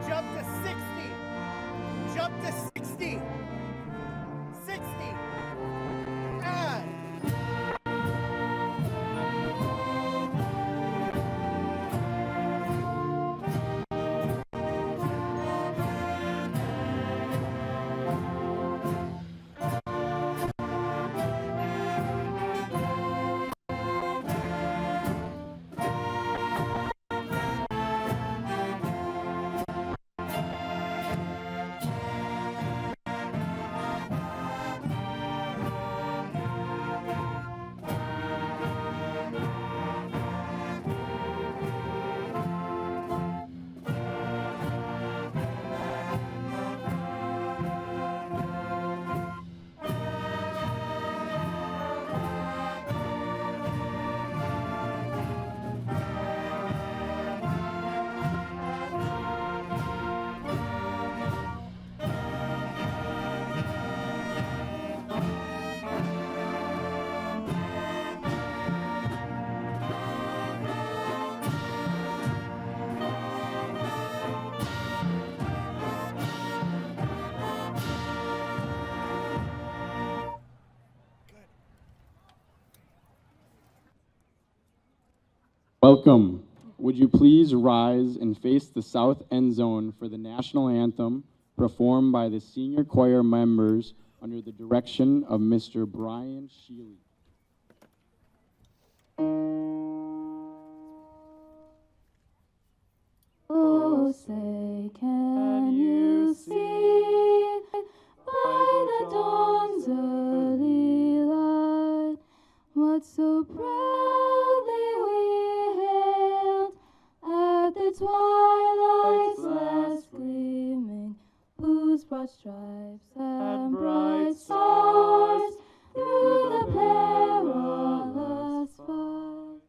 jump to 60. Jump to 60. 60. And Welcome. Would you please rise and face the south end zone for the national anthem performed by the senior choir members under the direction of Mr. Brian Sheely. Oh, say, can you see by the dawn's early light what so proudly we hailed at the twilight's last gleaming, whose broad stripes and bright stars through the perilous fight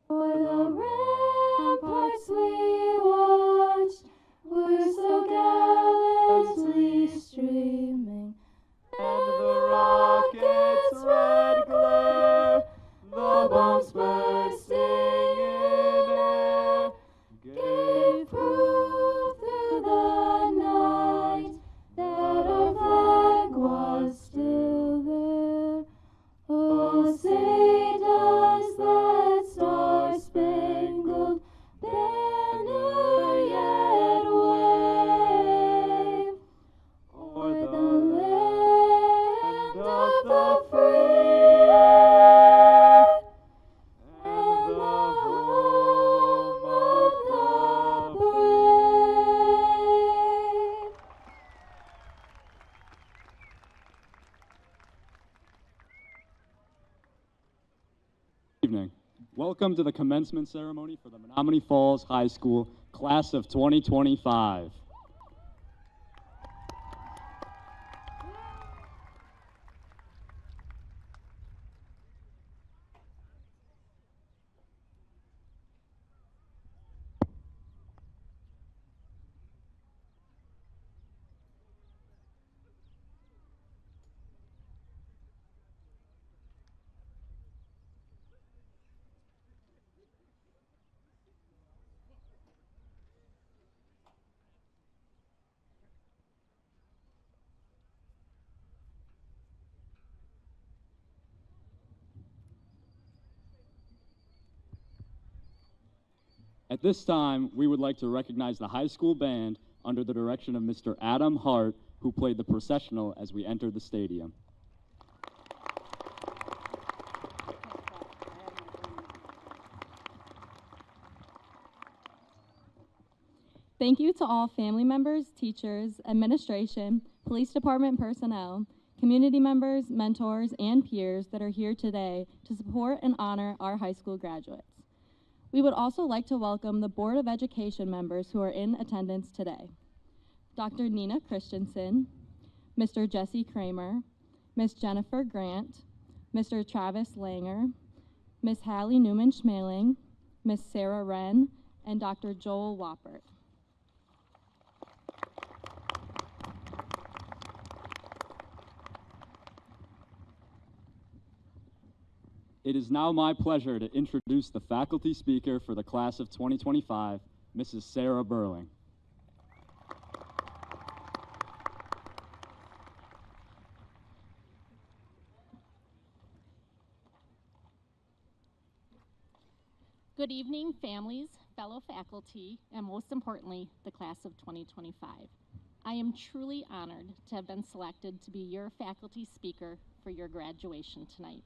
o'er the ramparts we watched were so gallantly streaming, and the rocket's red glare, the bombs bursting in air, gave proof through the night that our flag was still there. Oh, say does that star-spangled banner yet wave o'er the land of the free and the home of the brave? Evening. Welcome to the commencement ceremony for the Menomonee Falls High School class of 2025. At this time, we would like to recognize the high school band under the direction of Mr. Adam Hart, who played the processional as we entered the stadium. Thank you to all family members, teachers, administration, police department personnel, community members, mentors, and peers that are here today to support and honor our high school graduates. We would also like to welcome the Board of Education members who are in attendance today. Dr. Nina Christensen, Mr. Jesse Kramer, Ms. Jennifer Grant, Mr. Travis Langer, Ms. Hallie Newman-Schmaling, Ms. Sarah Wren, and Dr. Joel Woppert. It is now my pleasure to introduce the faculty speaker for the class of 2025, Mrs. Sarah Burling. Good evening, families, fellow faculty, and most importantly, the class of 2025. I am truly honored to have been selected to be your faculty speaker for your graduation tonight.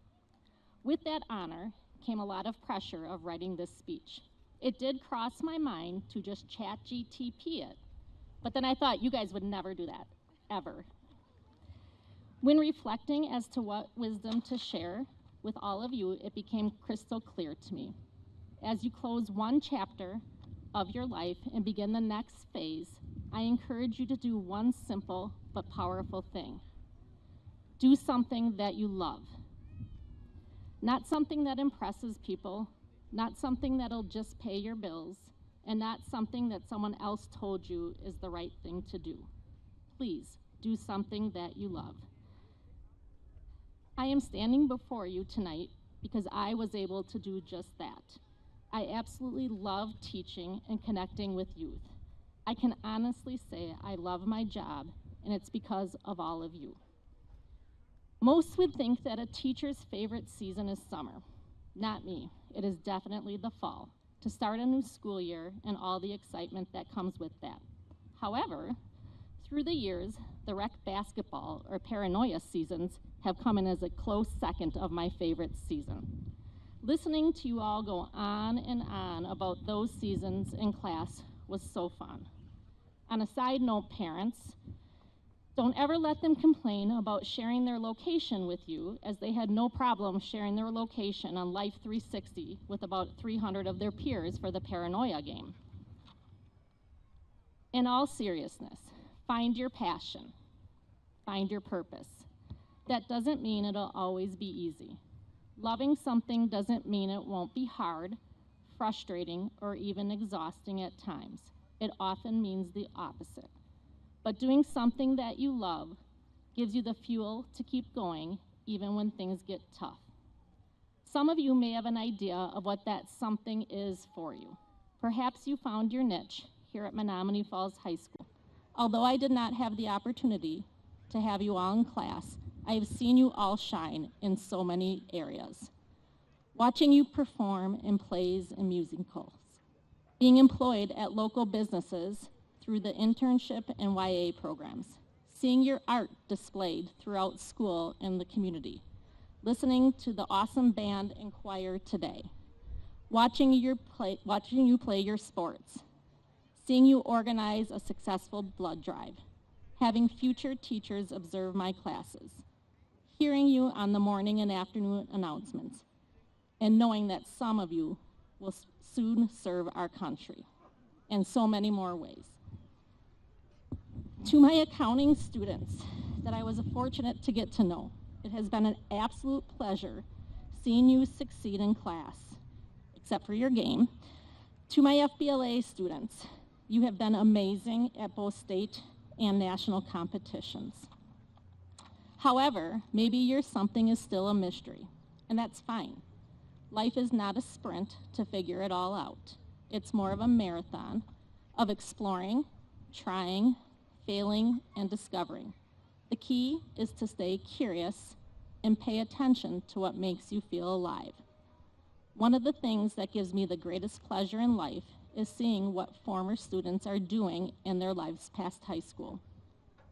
With that honor came a lot of pressure of writing this speech. It did cross my mind to just chat GTP it, but then I thought you guys would never do that, ever. When reflecting as to what wisdom to share with all of you, it became crystal clear to me. As you close one chapter of your life and begin the next phase, I encourage you to do one simple but powerful thing. Do something that you love. Not something that impresses people, not something that'll just pay your bills, and not something that someone else told you is the right thing to do. Please, do something that you love. I am standing before you tonight because I was able to do just that. I absolutely love teaching and connecting with youth. I can honestly say I love my job, and it's because of all of you. Most would think that a teacher's favorite season is summer. Not me. It is definitely the fall, to start a new school year and all the excitement that comes with that. However, through the years, the rec basketball or paranoia seasons have come in as a close second of my favorite season. Listening to you all go on and on about those seasons in class was so fun. On a side note, parents, don't ever let them complain about sharing their location with you, as they had no problem sharing their location on Life 360 with about 300 of their peers for the paranoia game. In all seriousness, find your passion, find your purpose. That doesn't mean it'll always be easy. Loving something doesn't mean it won't be hard, frustrating, or even exhausting at times. It often means the opposite. But doing something that you love gives you the fuel to keep going even when things get tough. Some of you may have an idea of what that something is for you. Perhaps you found your niche here at Menomonee Falls High School. Although I did not have the opportunity to have you all in class, I have seen you all shine in so many areas. Watching you perform in plays and musicals, being employed at local businesses through the internship and YA programs, seeing your art displayed throughout school and the community, listening to the awesome band and choir today, watching you play your sports, seeing you organize a successful blood drive, having future teachers observe my classes, hearing you on the morning and afternoon announcements, and knowing that some of you will soon serve our country, and so many more ways. To my accounting students that I was fortunate to get to know, it has been an absolute pleasure seeing you succeed in class, except for your game. To my FBLA students, you have been amazing at both state and national competitions. However, maybe your something is still a mystery, and that's fine. Life is not a sprint to figure it all out. It's more of a marathon of exploring, trying, failing, and discovering. The key is to stay curious and pay attention to what makes you feel alive. One of the things that gives me the greatest pleasure in life is seeing what former students are doing in their lives past high school,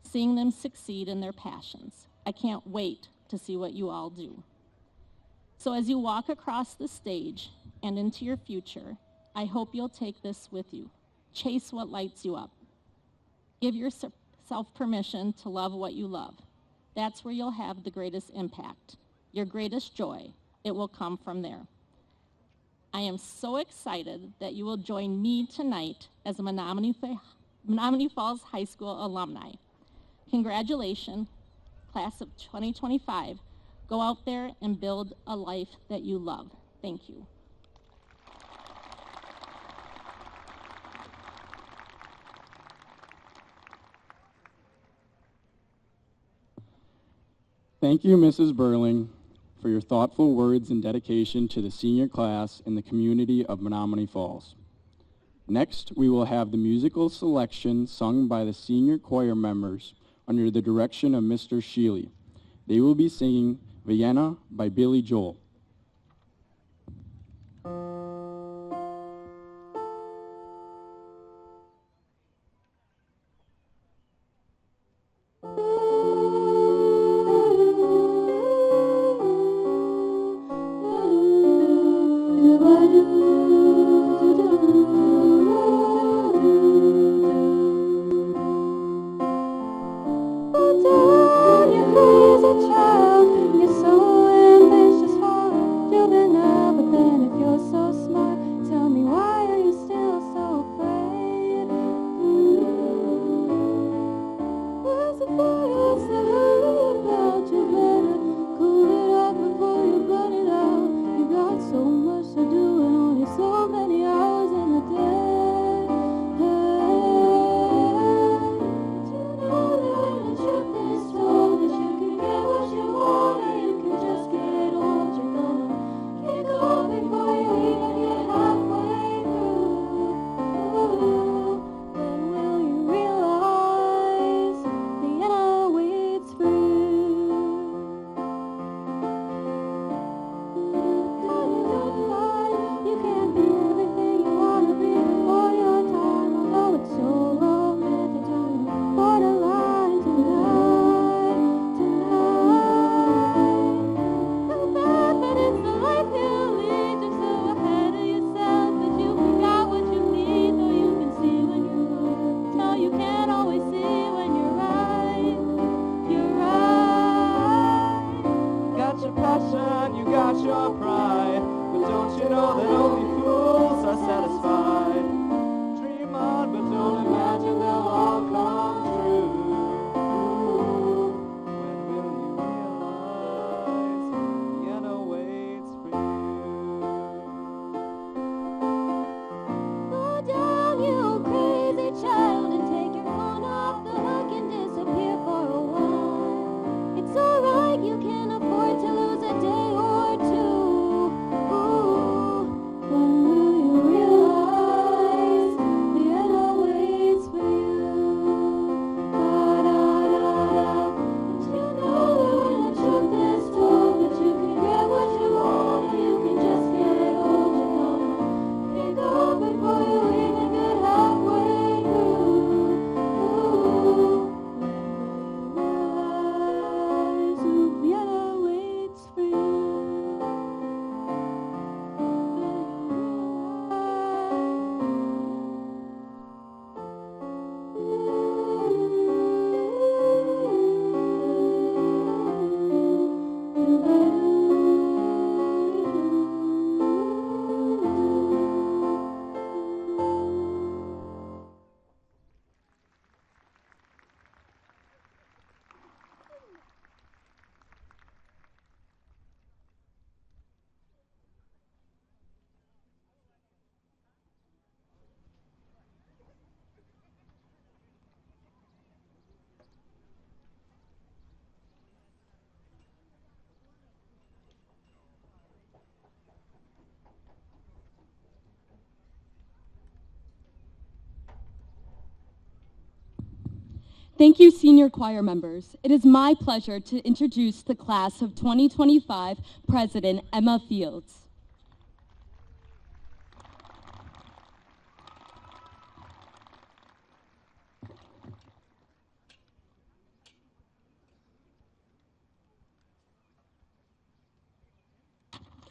seeing them succeed in their passions. I can't wait to see what you all do. So as you walk across the stage and into your future, I hope you'll take this with you. Chase what lights you up. Give yourself permission to love what you love. That's where you'll have the greatest impact. Your greatest joy, it will come from there. I am so excited that you will join me tonight as a Menomonee Falls High School alumni. Congratulations, class of 2025. Go out there and build a life that you love. Thank you. Thank you, Mrs. Burling, for your thoughtful words and dedication to the senior class and the community of Menomonee Falls. Next, we will have the musical selection sung by the senior choir members under the direction of Mr. Shealy. They will be singing Vienna by Billy Joel. Thank you, senior choir members. It is my pleasure to introduce the class of 2025 President Emma Fields.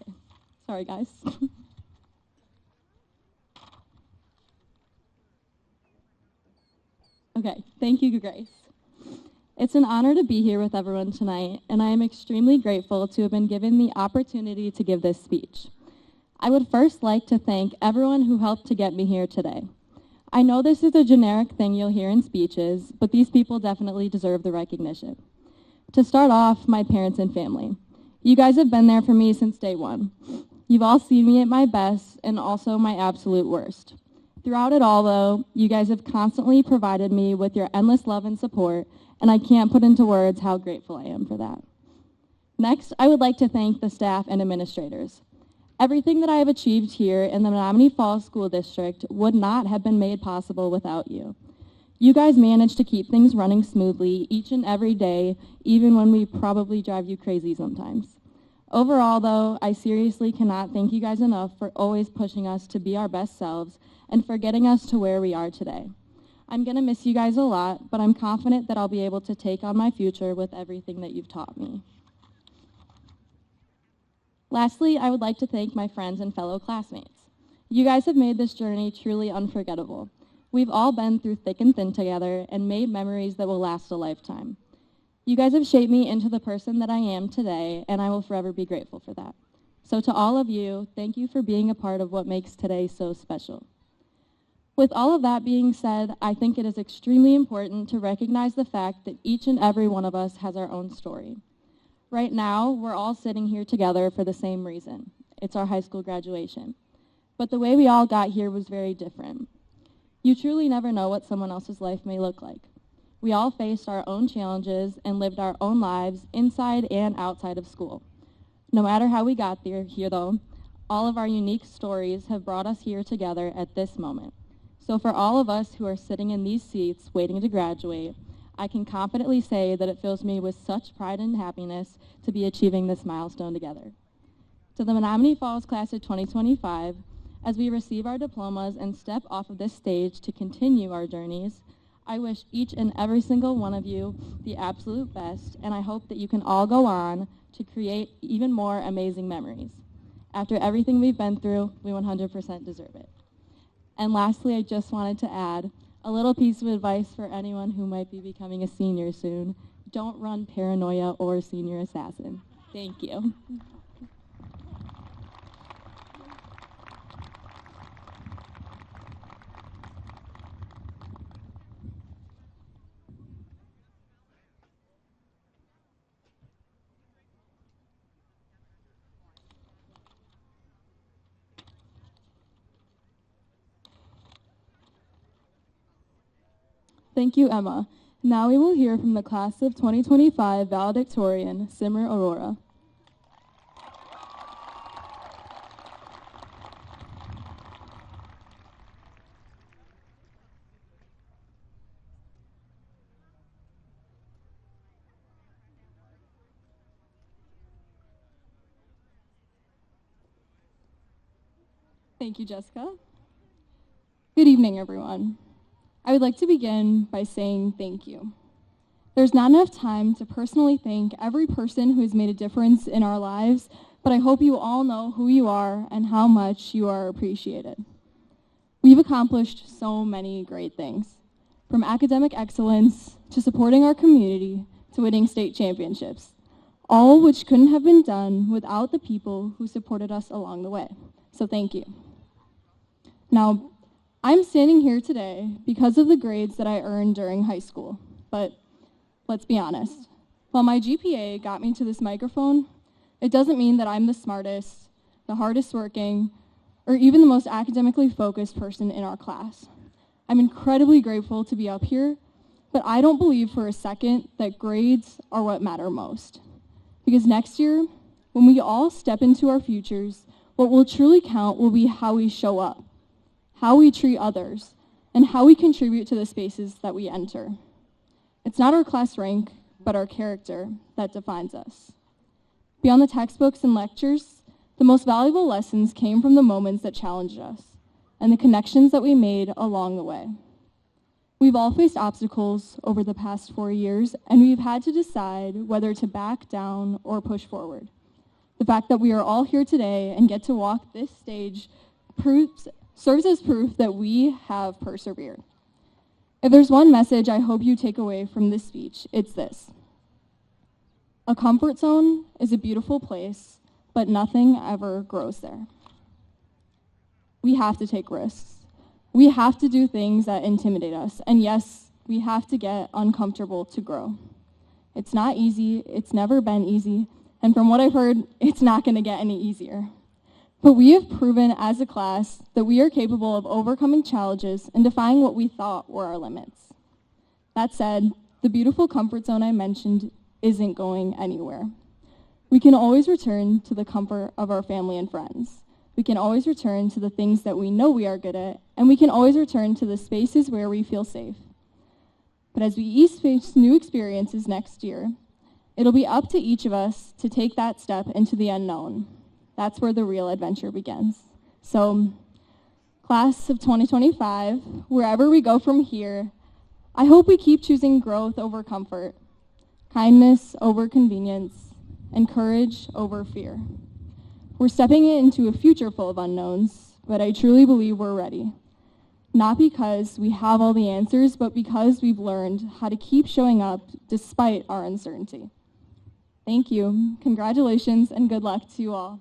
Okay. Sorry, guys. Okay, thank you, Grace. It's an honor to be here with everyone tonight, and I am extremely grateful to have been given the opportunity to give this speech. I would first like to thank everyone who helped to get me here today. I know this is a generic thing you'll hear in speeches, but these people definitely deserve the recognition. To start off, my parents and family. You guys have been there for me since day one. You've all seen me at my best and also my absolute worst. Throughout it all, though, you guys have constantly provided me with your endless love and support, and I can't put into words how grateful I am for that. Next, I would like to thank the staff and administrators. Everything that I have achieved here in the Menomonee Falls School District would not have been made possible without you. You guys managed to keep things running smoothly each and every day, even when we probably drive you crazy sometimes. Overall, though, I seriously cannot thank you guys enough for always pushing us to be our best selves and for getting us to where we are today. I'm going to miss you guys a lot, but I'm confident that I'll be able to take on my future with everything that you've taught me. Lastly, I would like to thank my friends and fellow classmates. You guys have made this journey truly unforgettable. We've all been through thick and thin together and made memories that will last a lifetime. You guys have shaped me into the person that I am today, and I will forever be grateful for that. So to all of you, thank you for being a part of what makes today so special. With all of that being said, I think it is extremely important to recognize the fact that each and every one of us has our own story. Right now, we're all sitting here together for the same reason. It's our high school graduation. But the way we all got here was very different. You truly never know what someone else's life may look like. We all faced our own challenges and lived our own lives inside and outside of school. No matter how we got here though, all of our unique stories have brought us here together at this moment. So for all of us who are sitting in these seats waiting to graduate, I can confidently say that it fills me with such pride and happiness to be achieving this milestone together. To the Menomonee Falls Class of 2025, as we receive our diplomas and step off of this stage to continue our journeys, I wish each and every single one of you the absolute best, and I hope that you can all go on to create even more amazing memories. After everything we've been through, we 100% deserve it. And lastly, I just wanted to add a little piece of advice for anyone who might be becoming a senior soon. Don't run paranoia or senior assassin. Thank you. Thank you, Emma. Now we will hear from the class of 2025 valedictorian, Simmer Aurora. Thank you, Jessica. Good evening, everyone. I would like to begin by saying thank you. There's not enough time to personally thank every person who has made a difference in our lives, but I hope you all know who you are and how much you are appreciated. We've accomplished so many great things, from academic excellence to supporting our community to winning state championships, all which couldn't have been done without the people who supported us along the way. So thank you. Now, I'm standing here today because of the grades that I earned during high school, but let's be honest. While my GPA got me to this microphone, it doesn't mean that I'm the smartest, the hardest working, or even the most academically focused person in our class. I'm incredibly grateful to be up here, but I don't believe for a second that grades are what matter most. Because next year, when we all step into our futures, what will truly count will be how we show up, how we treat others, and how we contribute to the spaces that we enter. It's not our class rank, but our character that defines us. Beyond the textbooks and lectures, the most valuable lessons came from the moments that challenged us and the connections that we made along the way. We've all faced obstacles over the past 4 years, and we've had to decide whether to back down or push forward. The fact that we are all here today and get to walk this stage serves as proof that we have persevered. If there's one message I hope you take away from this speech, it's this. A comfort zone is a beautiful place, but nothing ever grows there. We have to take risks. We have to do things that intimidate us. And yes, we have to get uncomfortable to grow. It's not easy. It's never been easy. And from what I've heard, it's not going to get any easier. But we have proven as a class that we are capable of overcoming challenges and defying what we thought were our limits. That said, the beautiful comfort zone I mentioned isn't going anywhere. We can always return to the comfort of our family and friends. We can always return to the things that we know we are good at, and we can always return to the spaces where we feel safe. But as we each face new experiences next year, it'll be up to each of us to take that step into the unknown. That's where the real adventure begins. So, class of 2025, wherever we go from here, I hope we keep choosing growth over comfort, kindness over convenience, and courage over fear. We're stepping into a future full of unknowns, but I truly believe we're ready. Not because we have all the answers, but because we've learned how to keep showing up despite our uncertainty. Thank you. Congratulations and good luck to you all.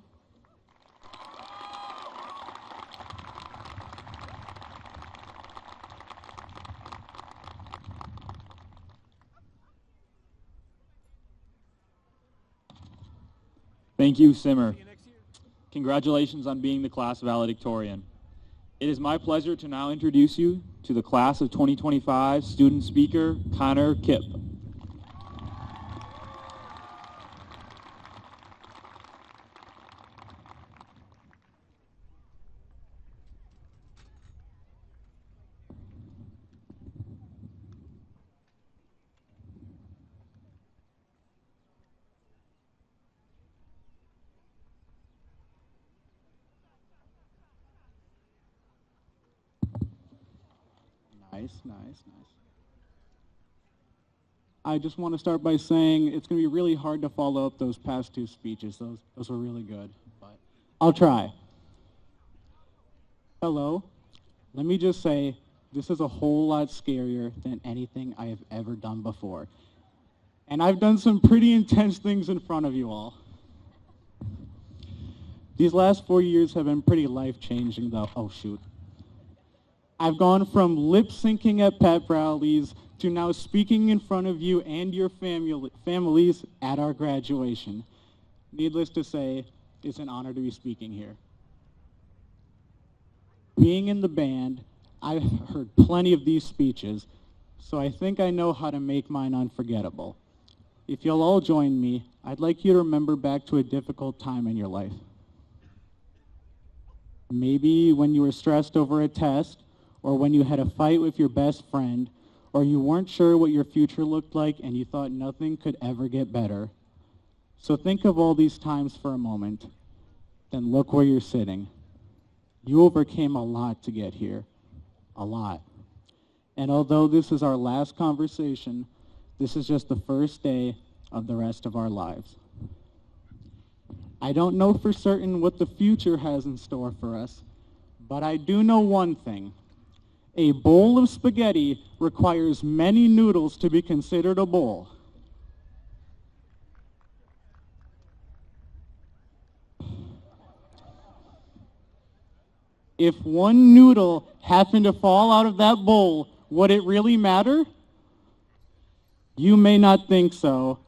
Thank you, Simmer. Congratulations on being the class valedictorian. It is my pleasure to now introduce you to the class of 2025 student speaker, Connor Kipp. Nice. I just want to start by saying it's going to be really hard to follow up those past two speeches. Those were really good, but I'll try. Hello. Let me just say, this is a whole lot scarier than anything I have ever done before. And I've done some pretty intense things in front of you all. These last 4 years have been pretty life-changing, though. Oh, shoot. I've gone from lip-syncing at pep rallies to now speaking in front of you and your families at our graduation. Needless to say, it's an honor to be speaking here. Being in the band, I've heard plenty of these speeches, so I think I know how to make mine unforgettable. If you'll all join me, I'd like you to remember back to a difficult time in your life. Maybe when you were stressed over a test, or when you had a fight with your best friend, or you weren't sure what your future looked like and you thought nothing could ever get better. So think of all these times for a moment, then look where you're sitting. You overcame a lot to get here, a lot. And although this is our last conversation, this is just the first day of the rest of our lives. I don't know for certain what the future has in store for us, but I do know one thing. A bowl of spaghetti requires many noodles to be considered a bowl. If one noodle happened to fall out of that bowl, would it really matter? You may not think so,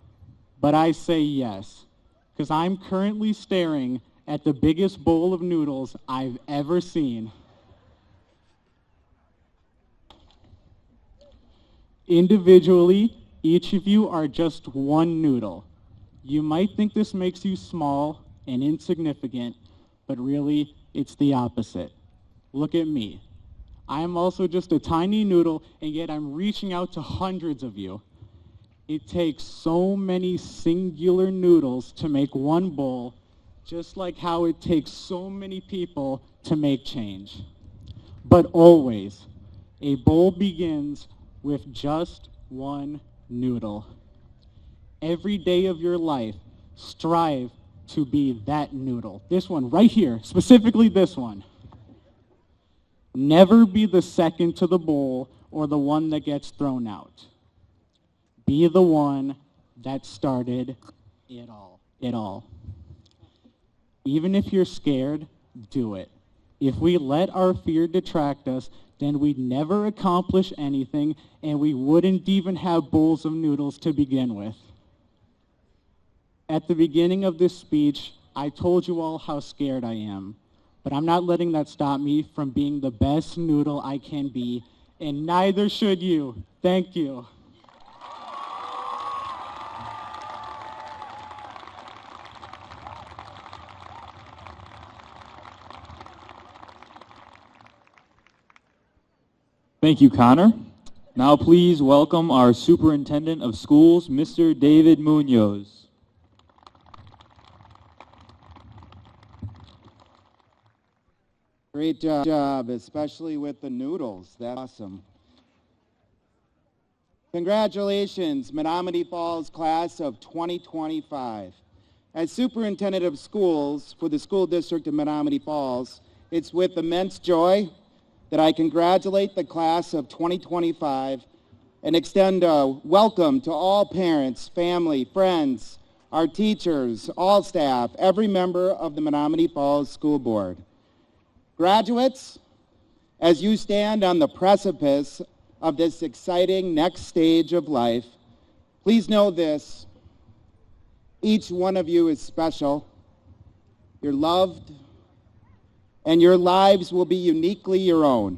but I say yes, because I'm currently staring at the biggest bowl of noodles I've ever seen. Individually, each of you are just one noodle. You might think this makes you small and insignificant, but really, it's the opposite. Look at me. I am also just a tiny noodle, and yet I'm reaching out to hundreds of you. It takes so many singular noodles to make one bowl, just like how it takes so many people to make change. But always, a bowl begins with just one noodle. Every day of your life, strive to be that noodle. This one right here, specifically this one. Never be the second to the bowl or the one that gets thrown out. Be the one that started it all. Even if you're scared, do it. If we let our fear detract us, then we'd never accomplish anything, and we wouldn't even have bowls of noodles to begin with. At the beginning of this speech, I told you all how scared I am, but I'm not letting that stop me from being the best noodle I can be, and neither should you. Thank you. Thank you, Connor. Now please welcome our Superintendent of Schools, Mr. David Munoz. Great job, especially with the noodles. That's awesome. Congratulations, Menomonee Falls class of 2025. As Superintendent of Schools for the School District of Menomonee Falls, it's with immense joy that I congratulate the class of 2025 and extend a welcome to all parents, family, friends, our teachers, all staff, every member of the Menomonee Falls School Board. Graduates, as you stand on the precipice of this exciting next stage of life, please know this: each one of you is special. You're loved, and your lives will be uniquely your own,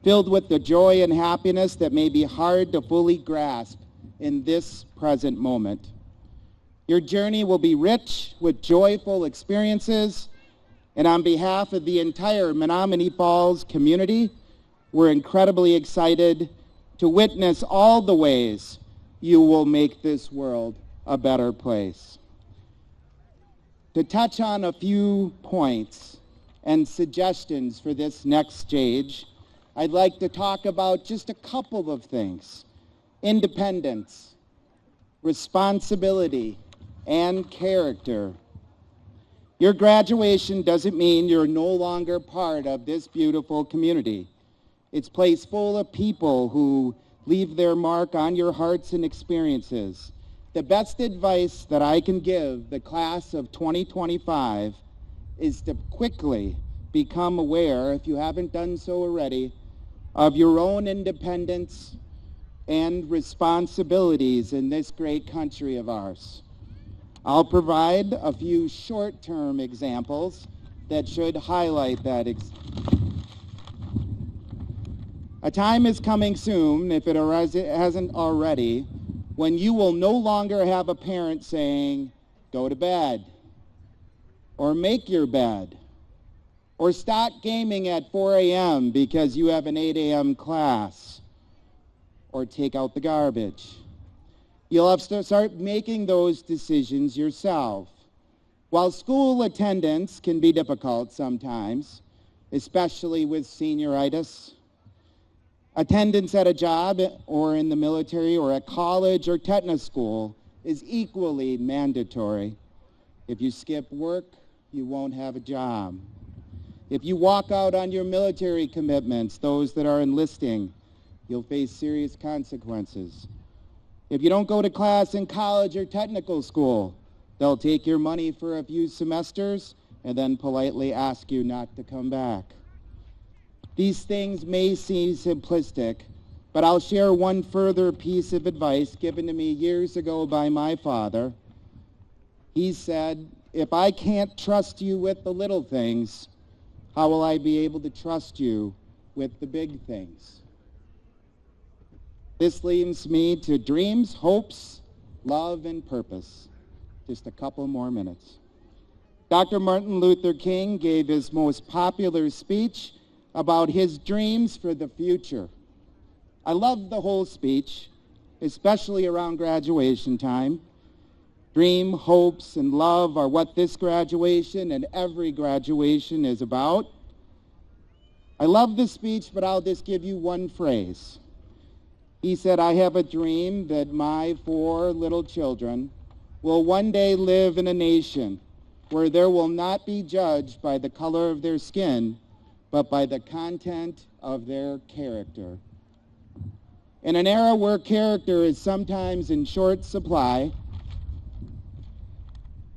filled with the joy and happiness that may be hard to fully grasp in this present moment. Your journey will be rich with joyful experiences, and on behalf of the entire Menomonee Falls community, we're incredibly excited to witness all the ways you will make this world a better place. To touch on a few points and suggestions for this next stage, I'd like to talk about just a couple of things: independence, responsibility, and character. Your graduation doesn't mean you're no longer part of this beautiful community. It's a place full of people who leave their mark on your hearts and experiences. The best advice that I can give the class of 2025 is to quickly become aware, if you haven't done so already, of your own independence and responsibilities in this great country of ours. I'll provide a few short-term examples that should highlight that. A time is coming soon, if it hasn't already, when you will no longer have a parent saying, "Go to bed," or "Make your bed," or "Stop gaming at 4 a.m. because you have an 8 a.m. class," or "Take out the garbage." You'll have to start making those decisions yourself. While school attendance can be difficult sometimes, especially with senioritis, attendance at a job or in the military or at college or technical school is equally mandatory. If you skip work, you won't have a job. If you walk out on your military commitments, those that are enlisting, you'll face serious consequences. If you don't go to class in college or technical school, they'll take your money for a few semesters and then politely ask you not to come back. These things may seem simplistic, but I'll share one further piece of advice given to me years ago by my father. He said, "If I can't trust you with the little things, how will I be able to trust you with the big things?" This leads me to dreams, hopes, love, and purpose. Just a couple more minutes. Dr. Martin Luther King gave his most popular speech about his dreams for the future. I loved the whole speech, especially around graduation time. Dream, hopes, and love are what this graduation and every graduation is about. I love this speech, but I'll just give you one phrase. He said, "I have a dream that my 4 little children will one day live in a nation where there will not be judged by the color of their skin, but by the content of their character." In an era where character is sometimes in short supply,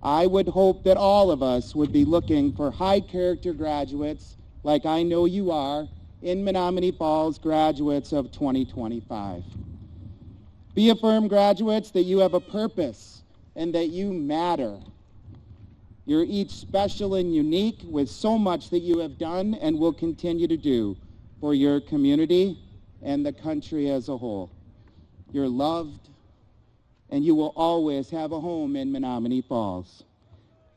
I would hope that all of us would be looking for high character graduates, like I know you are, in Menomonee Falls graduates of 2025. Be affirmed, graduates, that you have a purpose and that you matter. You're each special and unique with so much that you have done and will continue to do for your community and the country as a whole. You're loved, and you will always have a home in Menomonee Falls.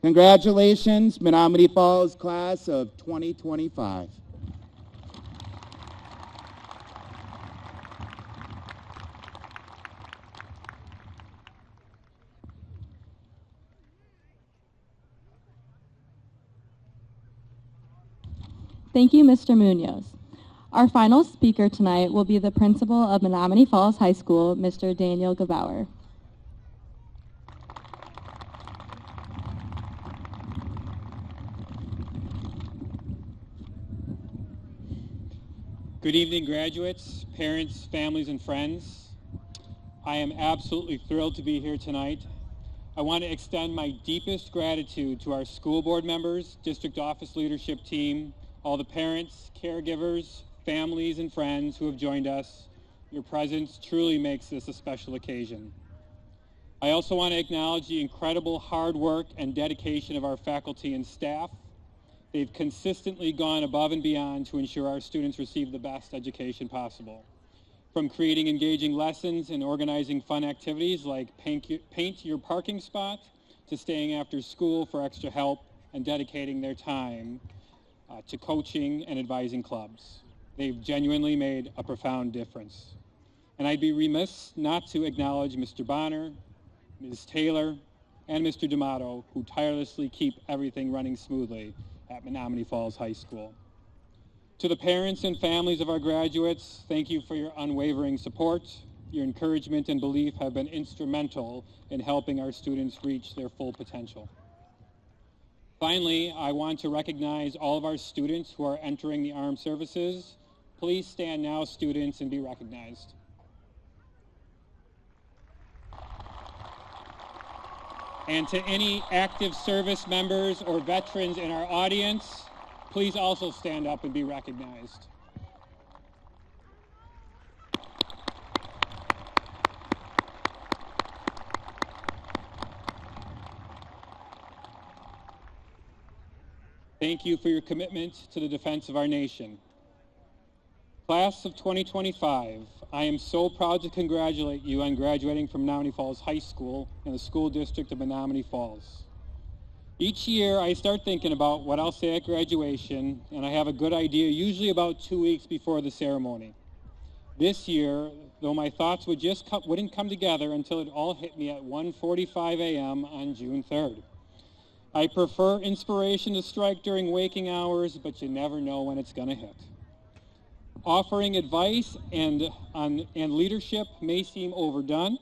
Congratulations, Menomonee Falls class of 2025. Thank you, Mr. Munoz. Our final speaker tonight will be the principal of Menomonee Falls High School, Mr. Daniel Gebauer. Good evening, graduates, parents, families, and friends. I am absolutely thrilled to be here tonight. I want to extend my deepest gratitude to our school board members, district office leadership team, all the parents, caregivers, families, and friends who have joined us. Your presence truly makes this a special occasion. I also want to acknowledge the incredible hard work and dedication of our faculty and staff. They've consistently gone above and beyond to ensure our students receive the best education possible. From creating engaging lessons and organizing fun activities like paint your parking spot, to staying after school for extra help and dedicating their time to coaching and advising clubs. They've genuinely made a profound difference. And I'd be remiss not to acknowledge Mr. Bonner, Ms. Taylor, and Mr. D'Amato, who tirelessly keep everything running smoothly at Menomonee Falls High School. To the parents and families of our graduates, thank you for your unwavering support. Your encouragement and belief have been instrumental in helping our students reach their full potential. Finally, I want to recognize all of our students who are entering the armed services. Please stand now, students, and be recognized. And to any active service members or veterans in our audience, please also stand up and be recognized. Thank you for your commitment to the defense of our nation. Class of 2025, I am so proud to congratulate you on graduating from Menomonee Falls High School in the school district of Menomonee Falls. Each year I start thinking about what I'll say at graduation, and I have a good idea usually about 2 weeks before the ceremony. This year, though, my thoughts wouldn't come together until it all hit me at 1:45 a.m. on June 3rd. I prefer inspiration to strike during waking hours, but you never know when it's going to hit. Offering advice and leadership may seem overdone.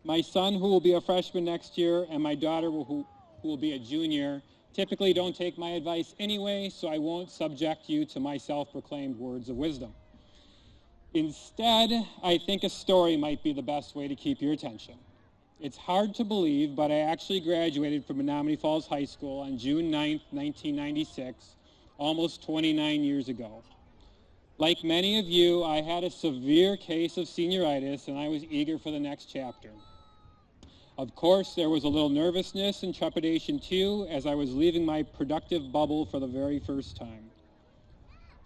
My son, who will be a freshman next year, and my daughter, who will be a junior, typically don't take my advice anyway, so I won't subject you to my self-proclaimed words of wisdom. Instead, I think a story might be the best way to keep your attention. It's hard to believe, but I actually graduated from Menomonee Falls High School on June 9th, 1996, almost 29 years ago. Like many of you, I had a severe case of senioritis, and I was eager for the next chapter. Of course, there was a little nervousness and trepidation too, as I was leaving my productive bubble for the very first time.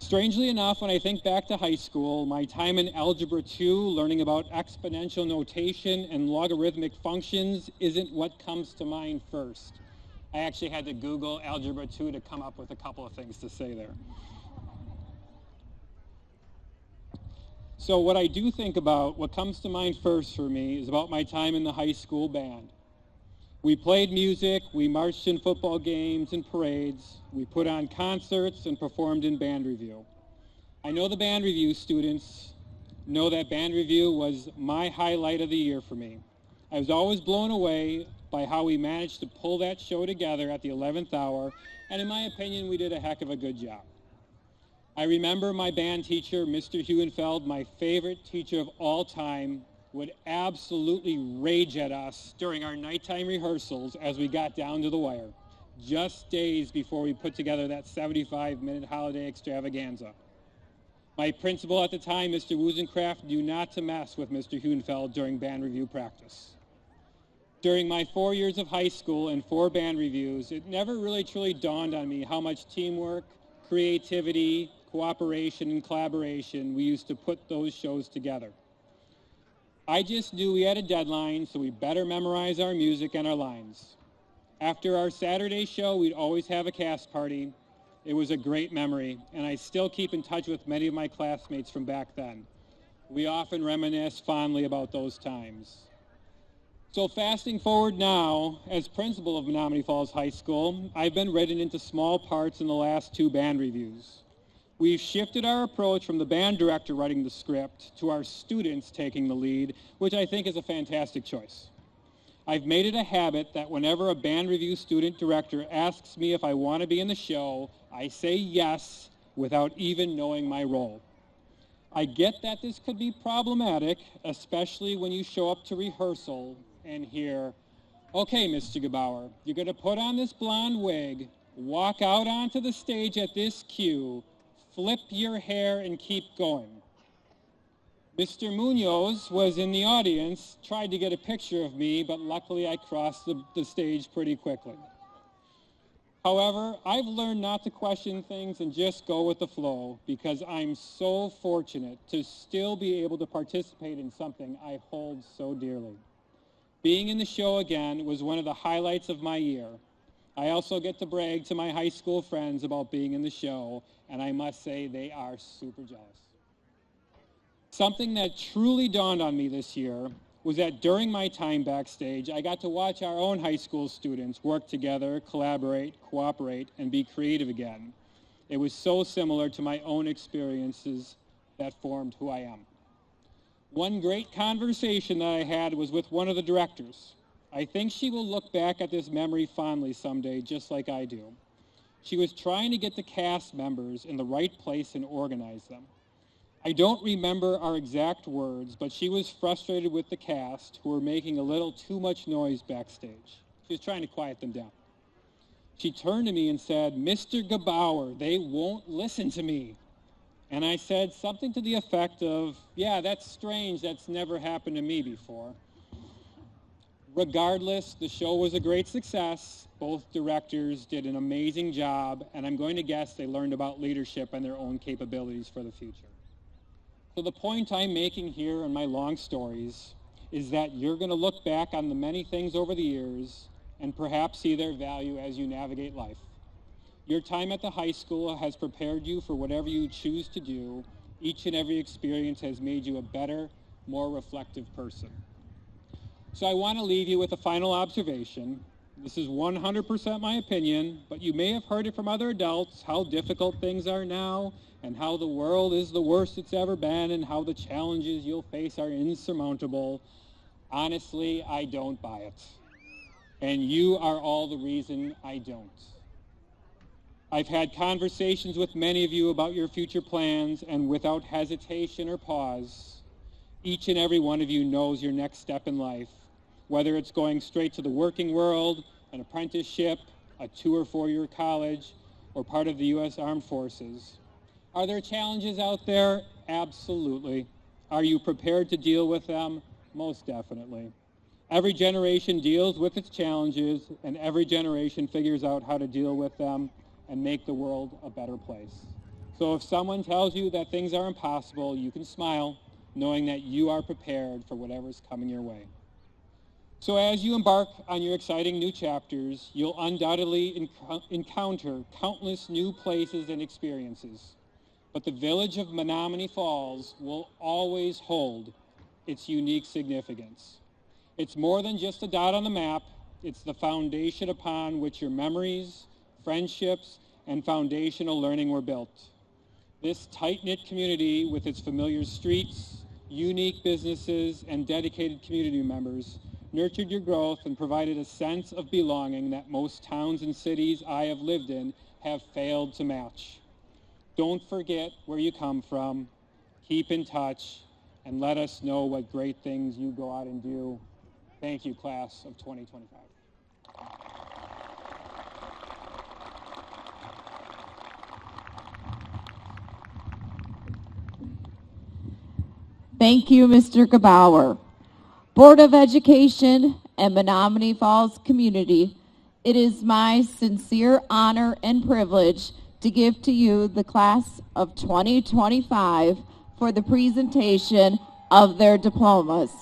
Strangely enough, when I think back to high school, my time in Algebra 2, learning about exponential notation and logarithmic functions, isn't what comes to mind first. I actually had to Google Algebra 2 to come up with a couple of things to say there. So what I do think about, what comes to mind first for me is about my time in the high school band. We played music, we marched in football games and parades, we put on concerts and performed in band review. I know the band review students know that band review was my highlight of the year for me. I was always blown away by how we managed to pull that show together at the 11th hour, and in my opinion, we did a heck of a good job. I remember my band teacher, Mr. Huenfeld, my favorite teacher of all time, would absolutely rage at us during our nighttime rehearsals as we got down to the wire, just days before we put together that 75-minute holiday extravaganza. My principal at the time, Mr. Woozencraft, knew not to mess with Mr. Huenfeld during band review practice. During my 4 years of high school and 4 band reviews, it never really truly dawned on me how much teamwork, creativity, cooperation, and collaboration we used to put those shows together. I just knew we had a deadline, so we better memorize our music and our lines. After our Saturday show, we'd always have a cast party. It was a great memory, and I still keep in touch with many of my classmates from back then. We often reminisce fondly about those times. So fasting forward now, as principal of Menomonee Falls High School, I've been written into small parts in the last 2 band reviews. We've shifted our approach from the band director writing the script to our students taking the lead, which I think is a fantastic choice. I've made it a habit that whenever a band review student director asks me if I want to be in the show, I say yes without even knowing my role. I get that this could be problematic, especially when you show up to rehearsal and hear, "Okay, Mr. Gebauer, you're going to put on this blonde wig, walk out onto the stage at this cue, flip your hair and keep going." Mr. Munoz was in the audience, tried to get a picture of me, but luckily I crossed the stage pretty quickly. However, I've learned not to question things and just go with the flow because I'm so fortunate to still be able to participate in something I hold so dearly. Being in the show again was one of the highlights of my year. I also get to brag to my high school friends about being in the show, and I must say they are super jealous. Something that truly dawned on me this year was that during my time backstage, I got to watch our own high school students work together, collaborate, cooperate, and be creative again. It was so similar to my own experiences that formed who I am. One great conversation that I had was with one of the directors. I think she will look back at this memory fondly someday, just like I do. She was trying to get the cast members in the right place and organize them. I don't remember our exact words, but she was frustrated with the cast who were making a little too much noise backstage. She was trying to quiet them down. She turned to me and said, "Mr. Gebauer, they won't listen to me." And I said something to the effect of, "Yeah, that's strange. That's never happened to me before." Regardless, the show was a great success. Both directors did an amazing job, and I'm going to guess they learned about leadership and their own capabilities for the future. So the point I'm making here in my long stories is that you're going to look back on the many things over the years and perhaps see their value as you navigate life. Your time at the high school has prepared you for whatever you choose to do. Each and every experience has made you a better, more reflective person. So I want to leave you with a final observation. This is 100% my opinion, but you may have heard it from other adults, how difficult things are now, and how the world is the worst it's ever been, and how the challenges you'll face are insurmountable. Honestly, I don't buy it. And you are all the reason I don't. I've had conversations with many of you about your future plans, and without hesitation or pause, each and every one of you knows your next step in life, whether it's going straight to the working world, an apprenticeship, a 2 or 4 year college, or part of the U.S. Armed Forces. Are there challenges out there? Absolutely. Are you prepared to deal with them? Most definitely. Every generation deals with its challenges, and every generation figures out how to deal with them and make the world a better place. So if someone tells you that things are impossible, you can smile, knowing that you are prepared for whatever's coming your way. So as you embark on your exciting new chapters, you'll undoubtedly encounter countless new places and experiences. but the village of Menomonee Falls will always hold its unique significance. It's more than just a dot on the map. It's the foundation upon which your memories, friendships, and foundational learning were built. This tight-knit community with its familiar streets, unique businesses, and dedicated community members nurtured your growth and provided a sense of belonging that most towns and cities I have lived in have failed to match. Don't forget where you come from, keep in touch, and let us know what great things you go out and do. Thank you, class of 2025. Thank you, Mr. Gebauer. Board of Education and Menomonee Falls community, it is my sincere honor and privilege to give to you the class of 2025 for the presentation of their diplomas.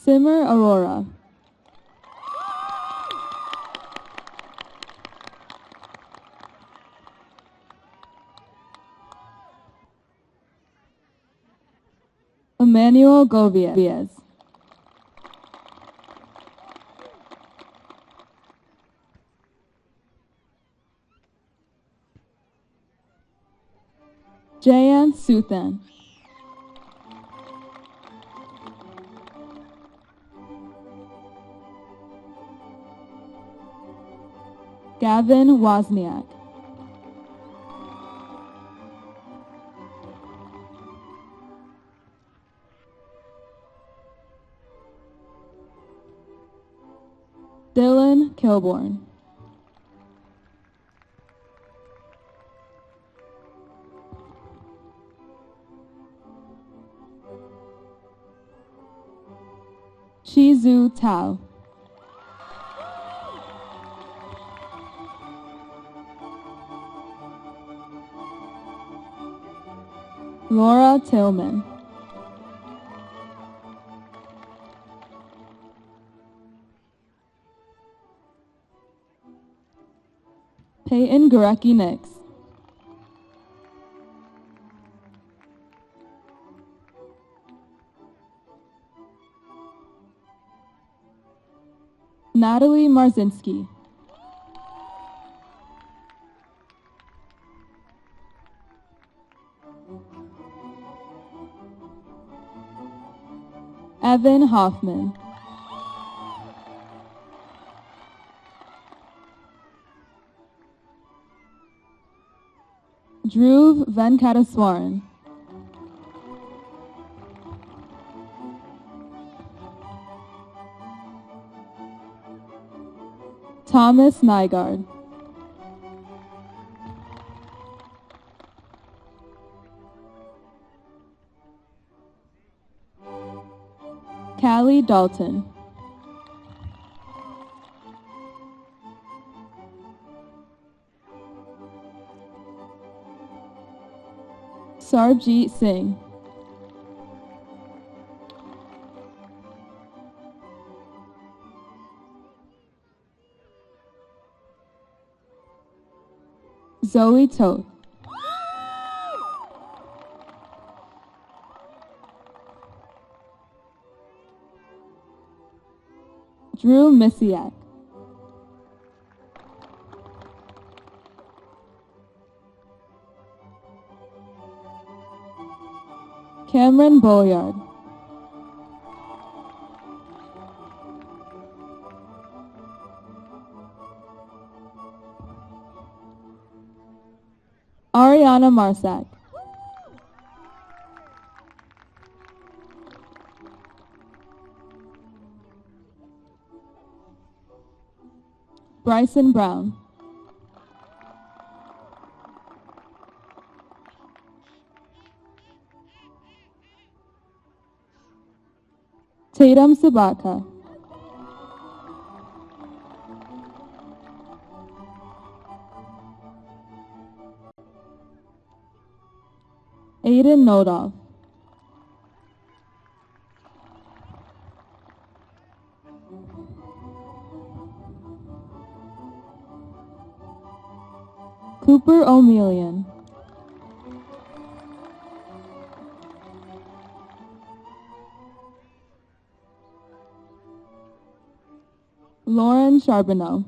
Simmer Aurora. Emmanuel Goviez. Jayan Suthan. Gavin Wozniak. Dylan Kilborn. Chizu Tao. Laura Tillman. Peyton Gurecki Nix. Natalie Marzinski. Evan Hoffman. Dhruv Venkataswaran. Thomas Nygaard. Callie Dalton. Sarbjeet Singh. Zoe Toth. Drew Misiak. Cameron Boyard. Ariana Marsak. Bryson Brown. Tatum Sabaka. Aiden Nodal. Cooper O'Melian. Lauren Charbonneau.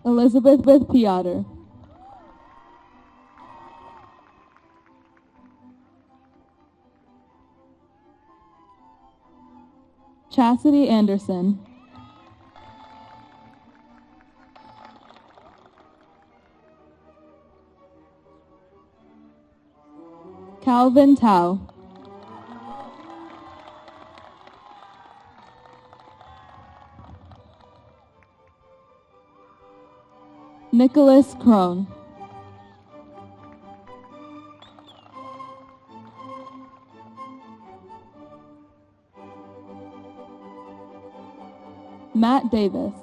Elizabeth Piotr. Chastity Anderson. Calvin Tao. Nicholas Crone. Matt Davis.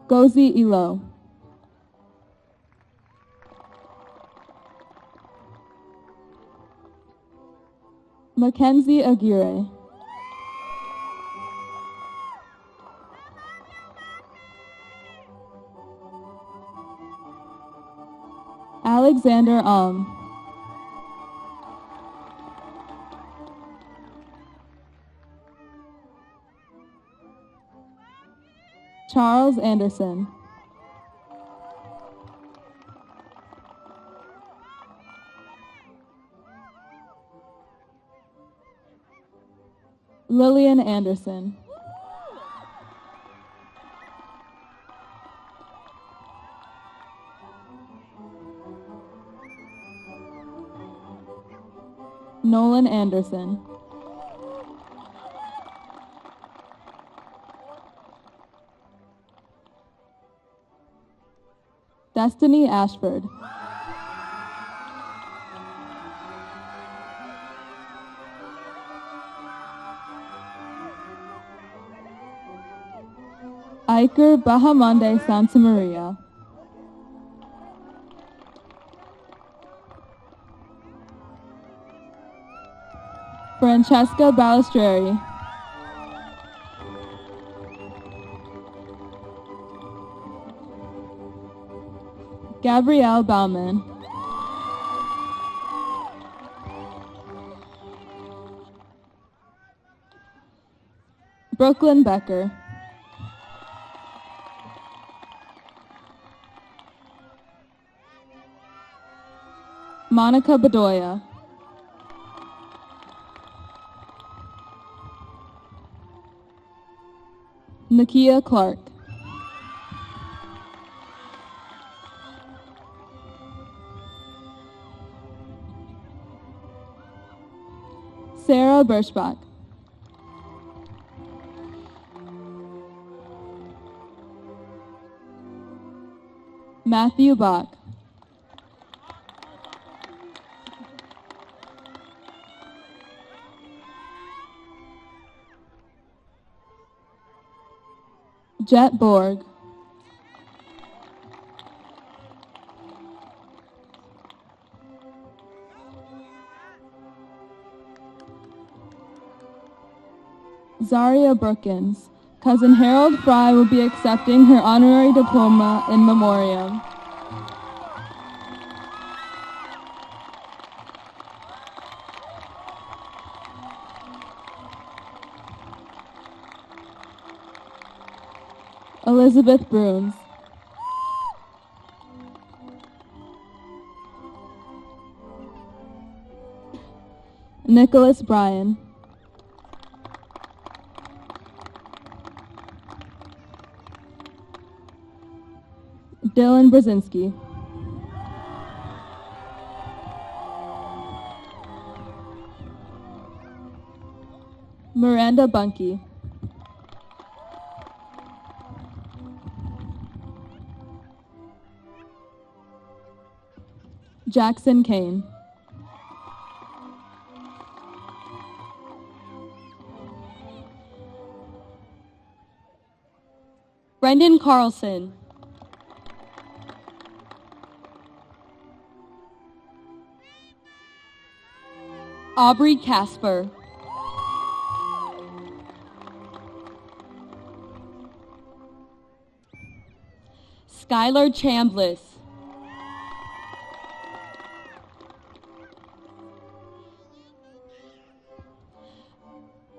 Gozi Elo. Mackenzie Aguirre. Alexander Charles Anderson. Lillian Anderson. Nolan Anderson. Destiny Ashford. Iker Bahamonde Santa Maria. Francesca Balistreri. Gabrielle Bauman. Brooklyn Becker. Monica Bedoya. Nakia Clark. Sarah Birchbach. Matthew Bach. Jet Borg. Zaria Brookins. Cousin Harold Fry will be accepting her honorary diploma in memoriam. Elizabeth Bruins. Nicholas Bryan. Dylan Brzezinski. Miranda Bunky. Jackson Kane. Brendan Carlson. Aubrey Casper. Skylar Chambliss.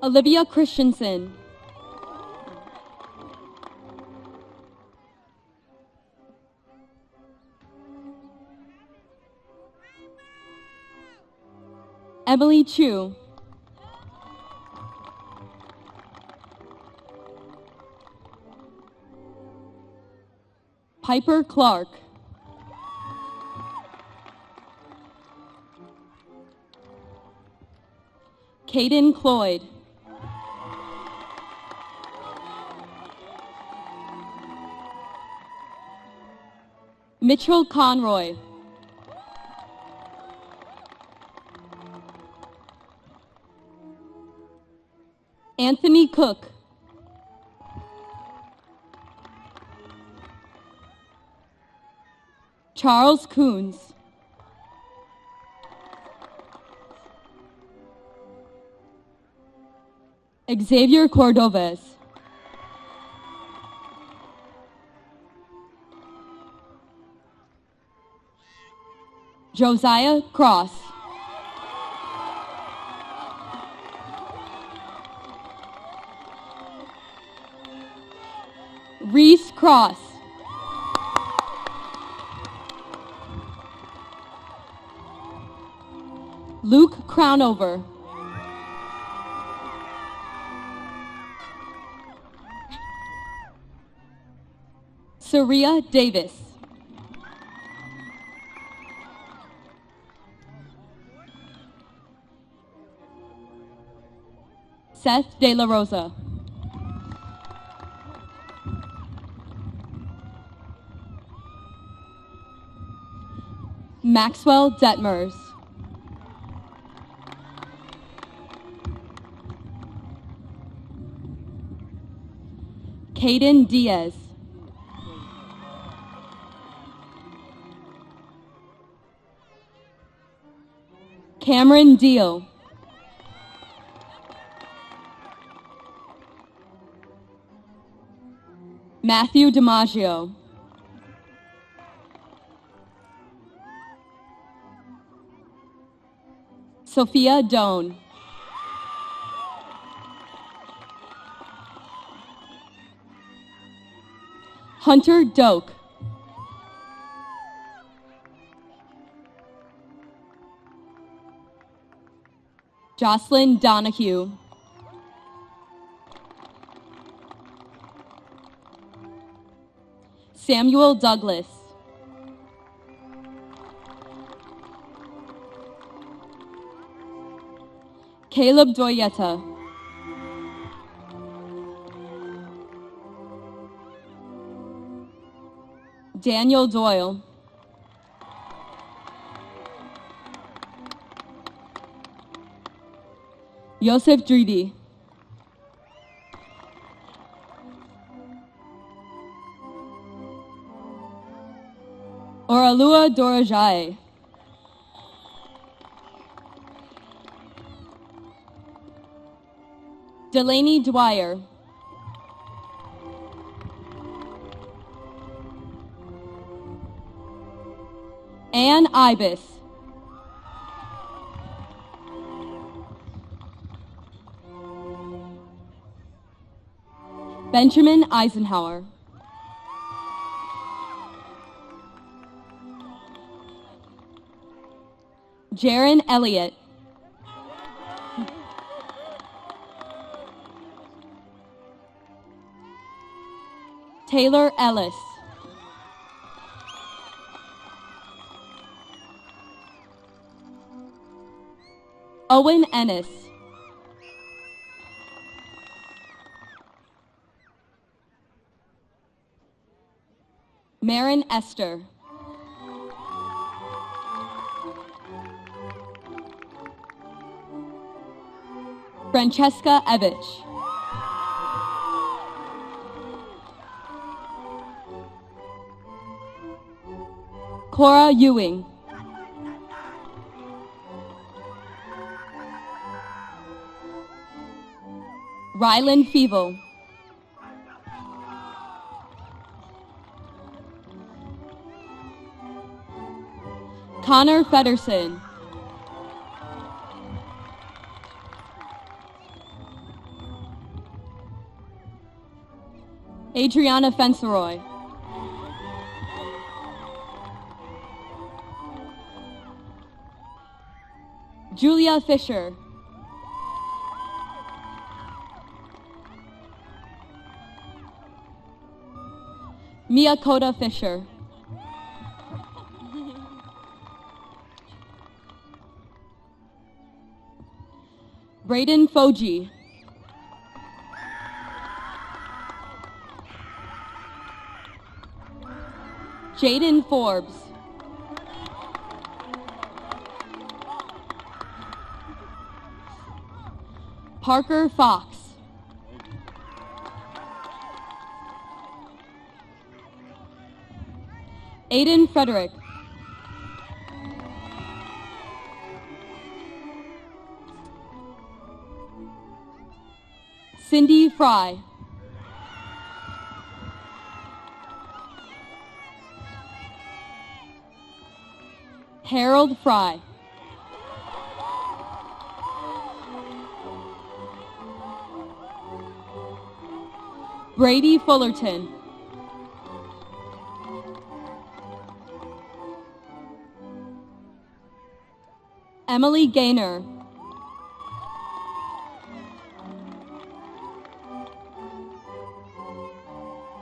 Olivia Christensen. Emily Chu. Piper Clark. Caden Cloyd. Mitchell Conroy. Anthony Cook. Charles Coons. Xavier Cordovez. Josiah Cross. Reese Cross. Luke Crownover. Saria Davis. Seth De La Rosa. Maxwell Detmers. Caden Diaz. Cameron Deal. Matthew DiMaggio. Sophia Doan. Hunter Doak. Jocelyn Donahue. Samuel Douglas. Caleb Doyeta. Daniel Doyle. Yosef Dridi. Oralua Dorajai. Delaney Dwyer. Ann Ibis. Benjamin Eisenhower. Jaron Elliott. Taylor Ellis. Owen Ennis. Marin Esther. Francesca Evich. Cora Ewing. Rylan Feeble. Connor Fedderson. Adriana Fenceroy. Julia Fisher. Mia Coda Fisher. Braden Foji. Jaden Forbes. Parker Fox. Aiden Frederick. Cindy Fry. Harold Fry. Brady Fullerton. Emily Gaynor.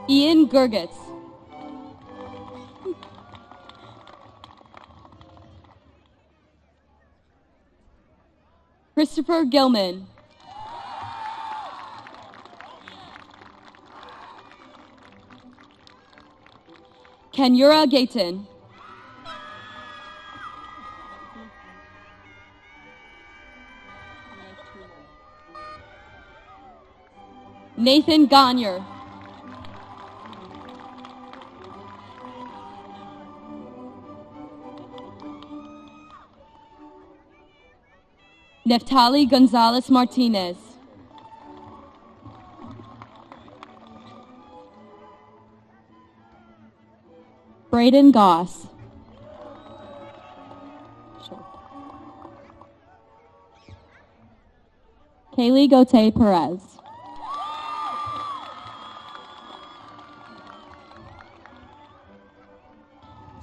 Ian Gergitz. Christopher Gilman. Kenyura Gayton. Nathan Gagner. Neftali Gonzalez Martinez. Braden Goss. Kaylee Gauthier Perez.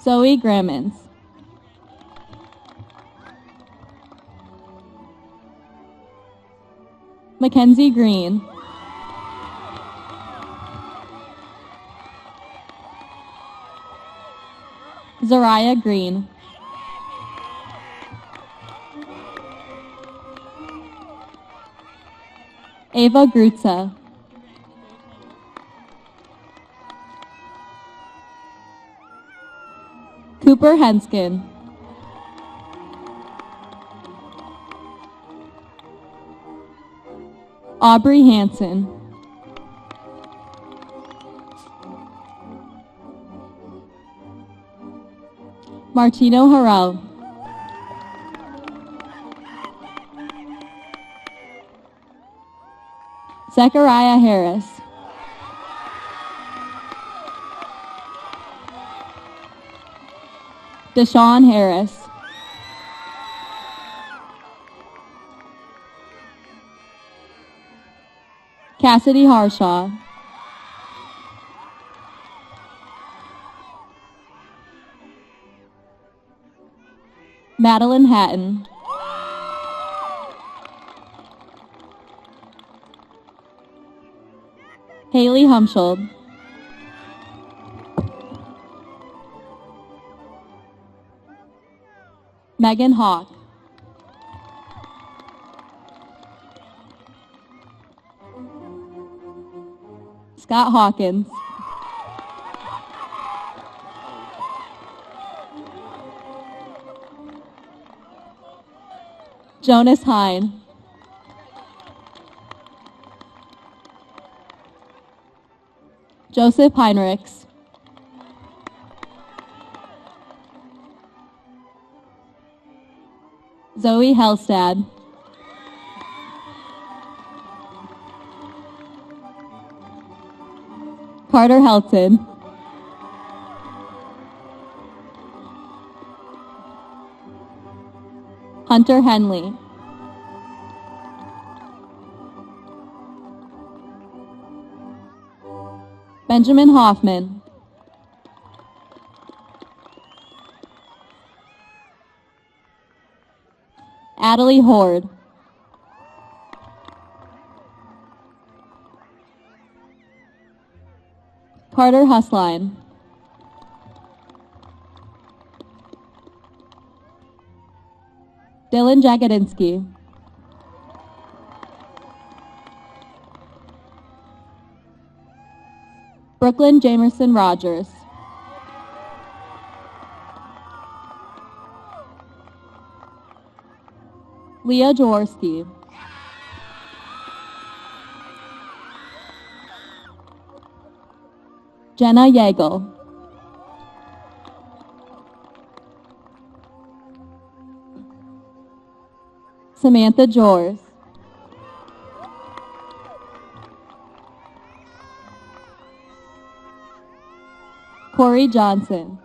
Zoe Grammons. Mackenzie Green. Zariah Green. Ava Grutza. Cooper Henskin. Aubrey Hanson. Martino Harrell. Zechariah Harris. Deshaun Harris. Cassidy Harshaw. Madeline Hatton. Haley Humshold. Megan Hawk. Scott Hawkins. Jonas Hine. Joseph Heinrichs. Zoe Helstad. Carter Helton. Hunter Henley. Benjamin Hoffman. Adelie Horde. Carter Husline. Dylan Jagodinsky. Brooklyn Jamerson Rogers. Leah Jaworski. Jenna Yeagle. Samantha Jors. Corey Johnson.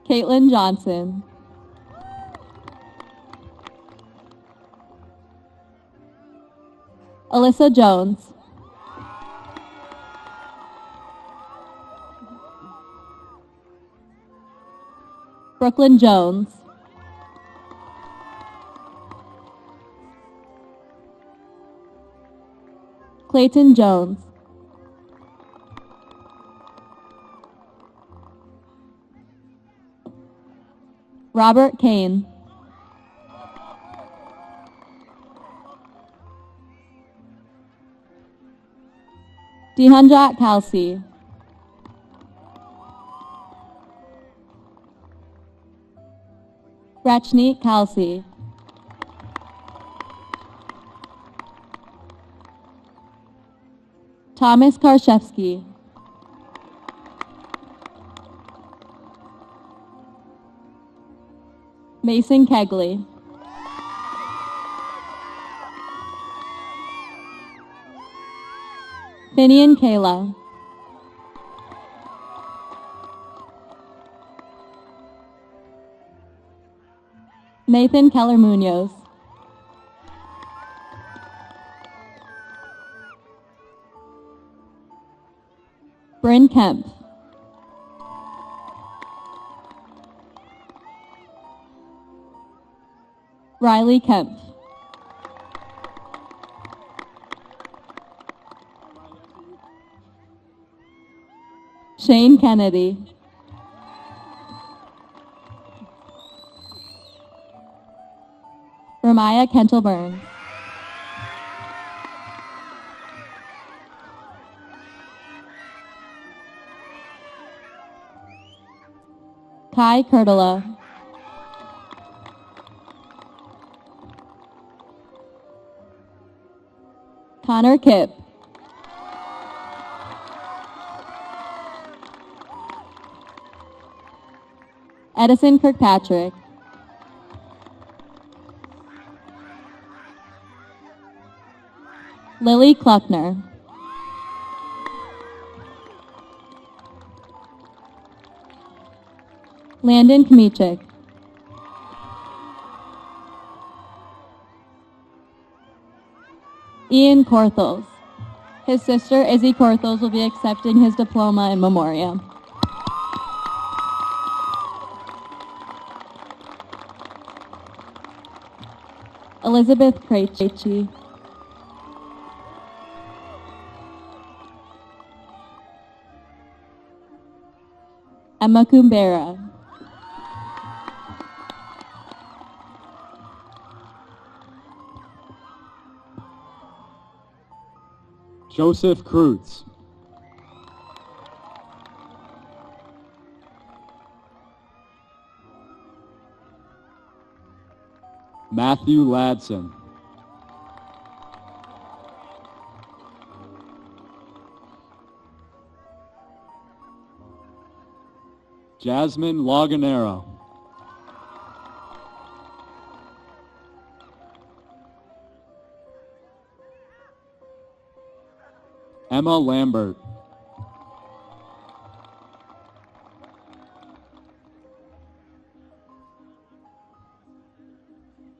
Caitlin Johnson. Alyssa Jones. Brooklyn Jones. Clayton Jones. Robert Kane. Dehanjot Kelsey. Rachneet Kelsey. Thomas Karshevsky. Mason Kegley. Finian Kayla. Nathan Keller Munoz. Bryn Kemp. Riley Kemp. Shane Kennedy. Ramaya Kentel-Burns. Kai Kurtula. Connor Kipp. Edison Kirkpatrick. Lily Kluckner. Landon Kmichik. Ian Korthels. His sister, Izzy Corthels, will be accepting his diploma in memoriam. Elizabeth Krejci. Emma Kumbera. Joseph Kreutz. Matthew Ladson. Jasmine Laganero. Emma Lambert.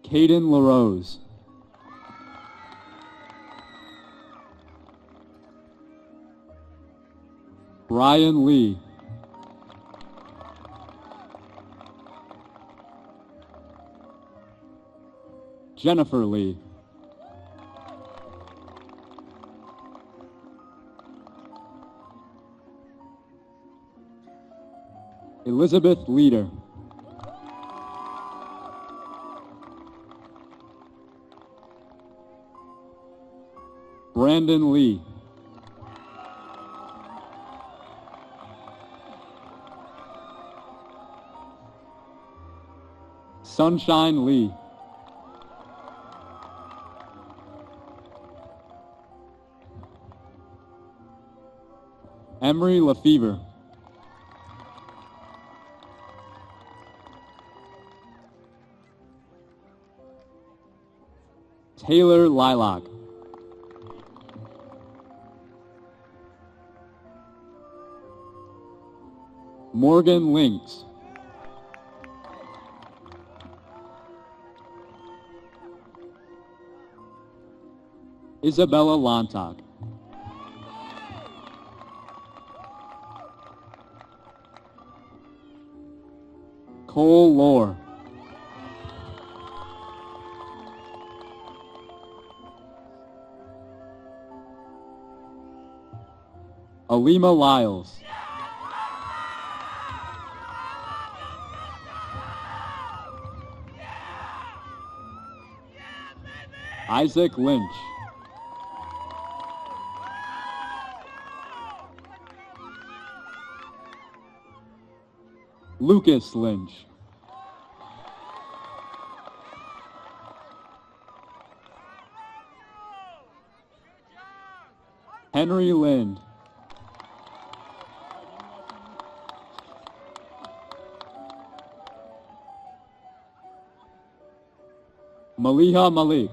Caden LaRose. Brian Lee. Jennifer Lee. Elizabeth Leader. Brandon Lee. Sunshine Lee. Emery Lefevre. Taylor Lilac. Morgan Links. Isabella Lontock. Cole Lohr. Alima Lyles. Isaac Lynch. Lucas Lynch. Henry Lind. Maliha Malik.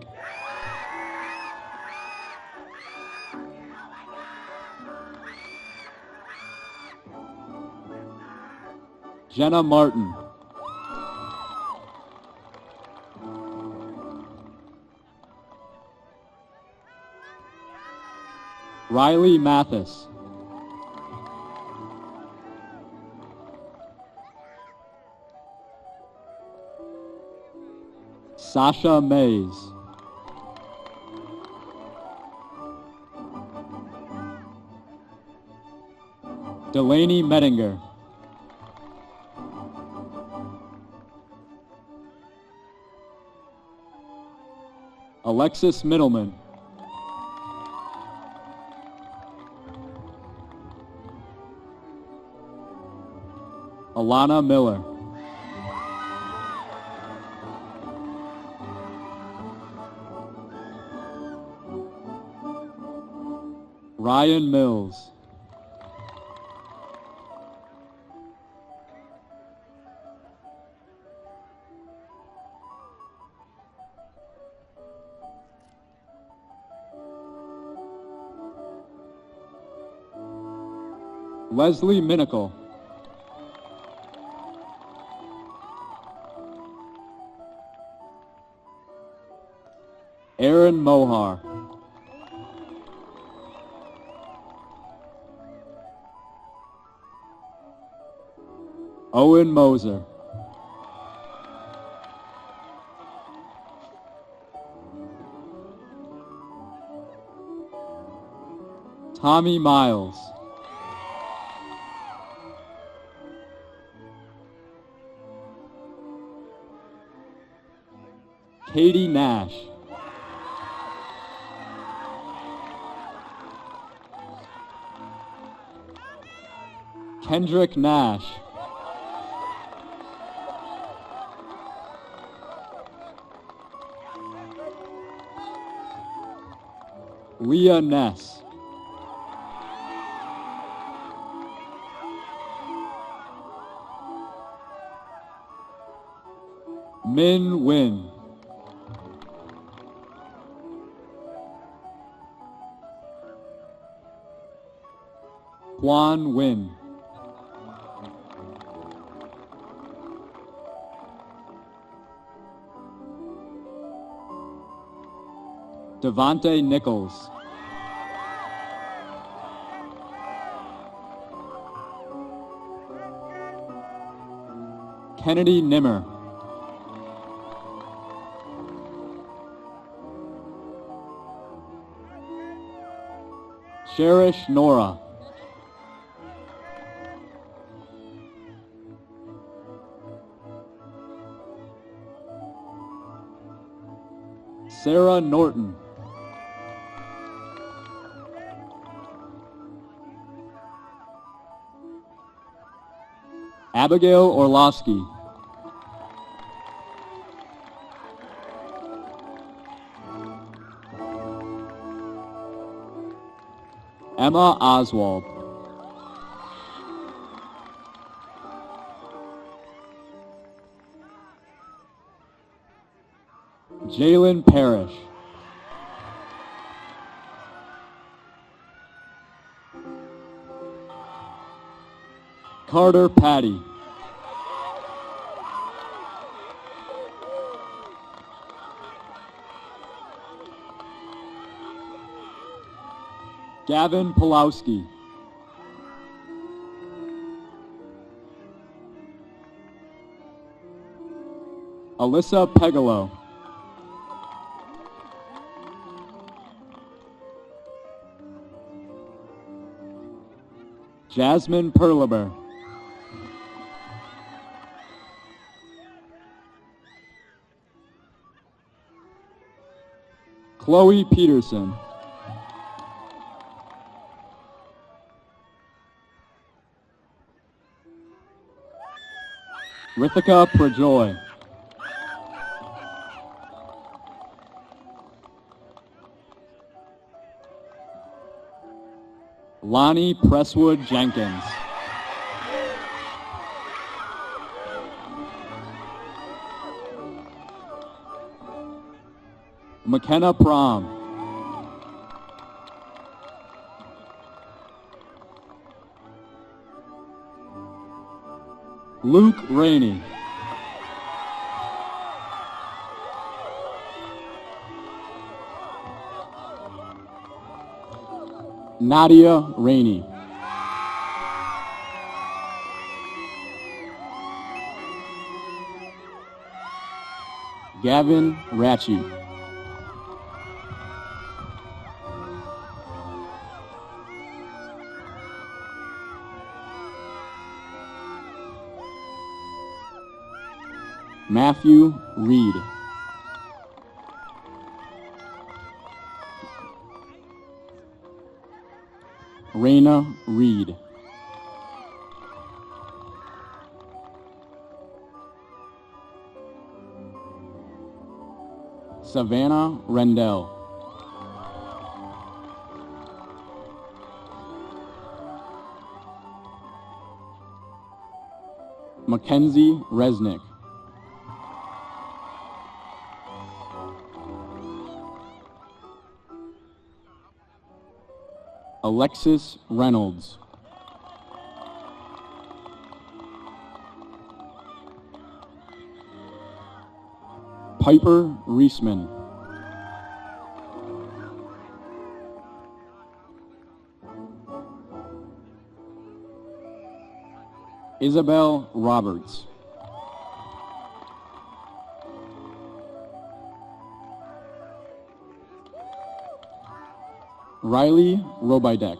Jenna Martin. Riley Mathis. Sasha Mays. Delaney Mettinger. Alexis Middleman. Alana Miller. Ryan Mills. Leslie Minicle. Aaron Mohar. Owen Moser. Tommy Miles. Katie Nash. Kendrick Nash. Leah Ness. Min Win. Juan Win. Devontae Nichols. Kennedy Nimmer. Cherish Nora. Sarah Norton. Abigail Orlowski. Emma Oswald. Jalen Parrish. Carter Patty. Gavin Pulowski. Alyssa Pegalo. Jasmine Perleber. Chloe Peterson. Rithika Prajoy. Lonnie Presswood Jenkins. McKenna Prom. Luke Rainey. Nadia Rainey. Gavin Ratchie. Matthew Reed. Raina Reed. Savannah Rendell. Mackenzie Resnick. Alexis Reynolds. Piper Reisman. Isabel Roberts. Riley Robidek.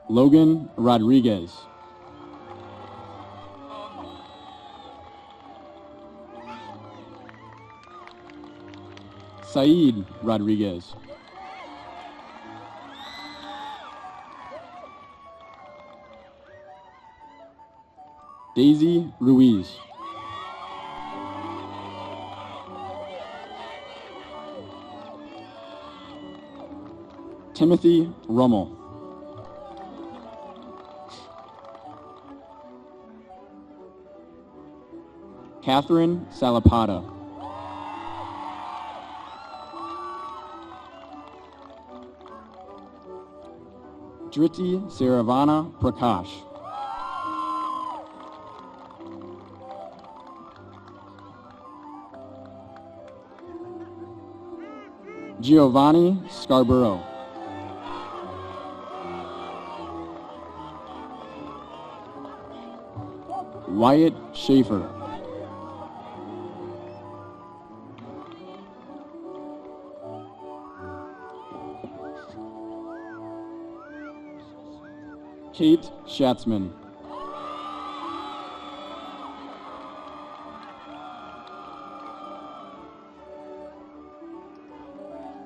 Logan Rodriguez. Saeed Rodriguez. Daisy Ruiz. Timothy Rummel. Catherine Salapata. Driti Saravana Prakash. Giovanni Scarborough. Wyatt Schaefer. Kate Schatzman.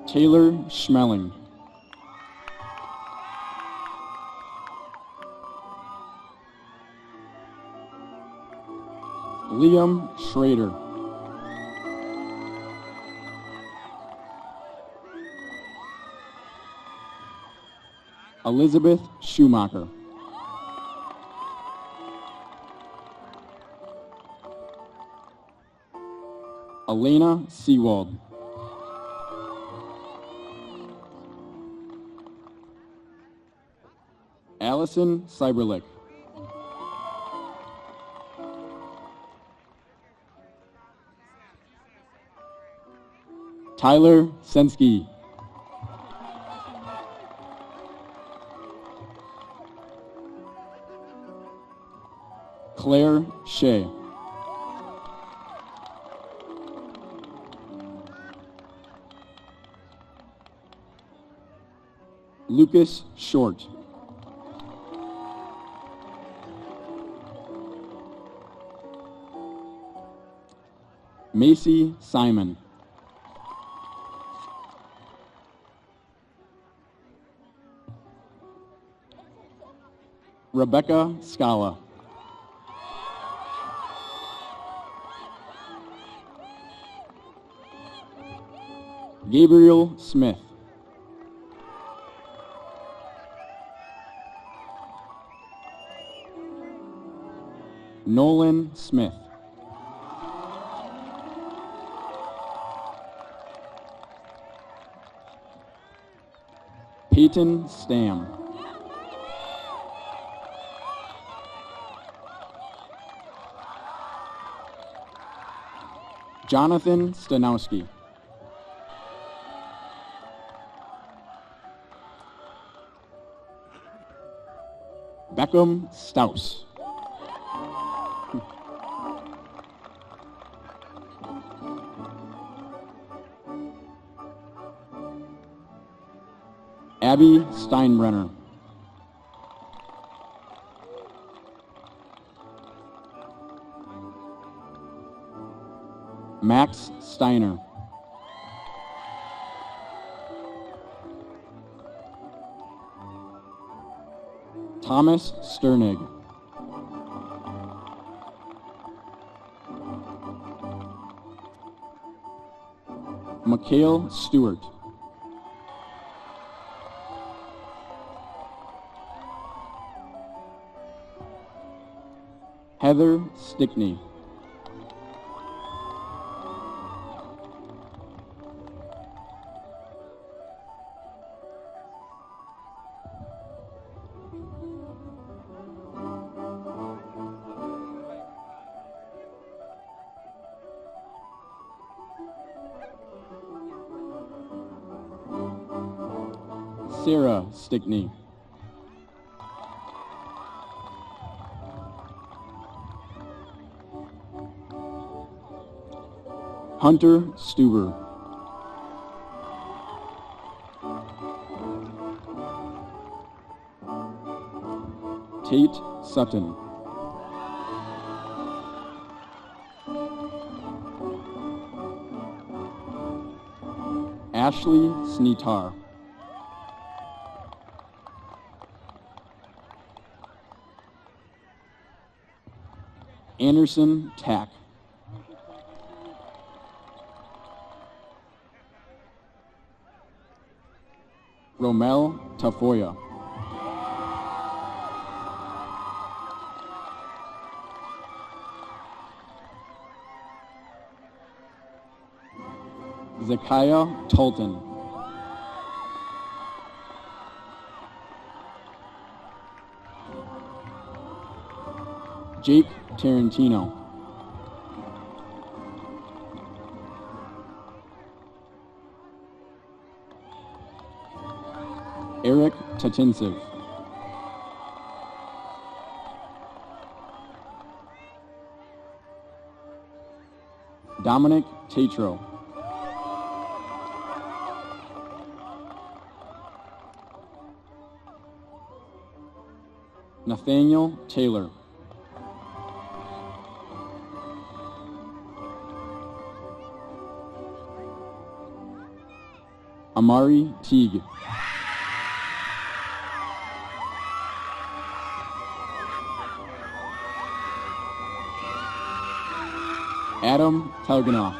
Taylor Schmeling. Liam Schrader. Elizabeth Schumacher. Elena Seawald. Allison Cyberlick. Tyler Sensky. Claire Shea. Lucas Short. Macy Simon. Rebecca Scala. Gabriel Smith. Nolan Smith. Peyton Stam. Jonathan Stanowski. Beckham Staus. Abby Steinbrenner. Max Steiner. Thomas Sternig. Mikhail Stewart. Heather Stickney. Sarah Stickney. Hunter Stuber. Tate Sutton. Ashley Sneetar. Anderson Tack. Romel Tafoya. Zakiah Tolton. Jake Tarantino. Eric Tatinsev. Dominic Tatro. Nathaniel Taylor. Amari Teague. Adam Telganoff.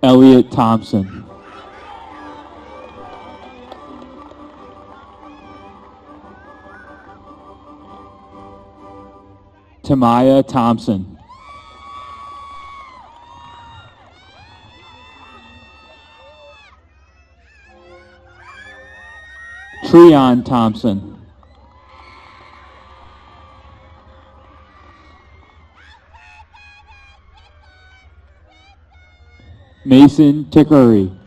Elliot Thompson. Tamaya Thompson. Treon Thompson. Mason Tickery.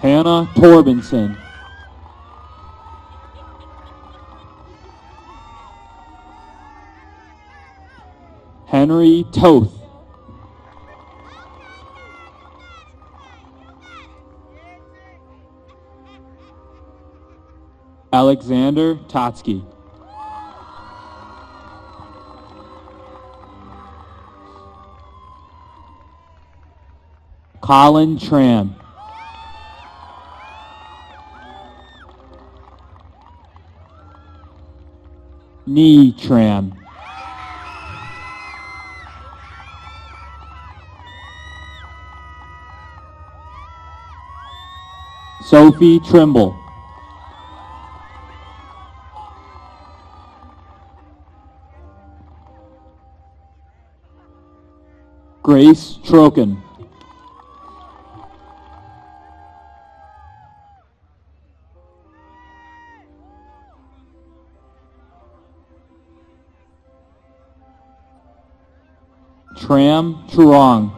Hannah Torbenson. Henry Toth. Alexander Totsky. Colin Tran. Nee Tran. Sophie Trimble. Grace Troken. Tram Truong.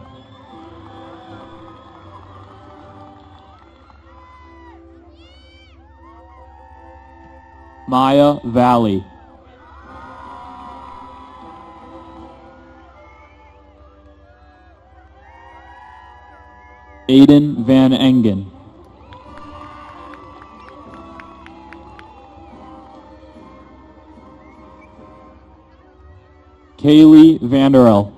Maya Valley. Aiden Van Engen. Kaylee Vanderel.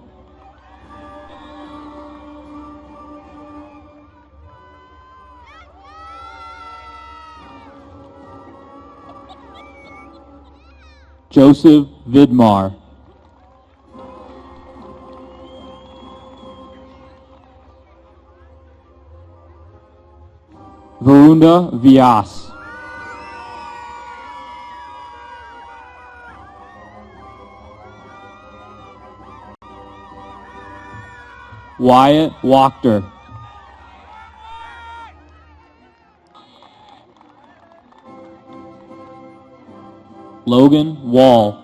Joseph Vidmar. Varunda Vyas. Wyatt Wachter. Logan Wall.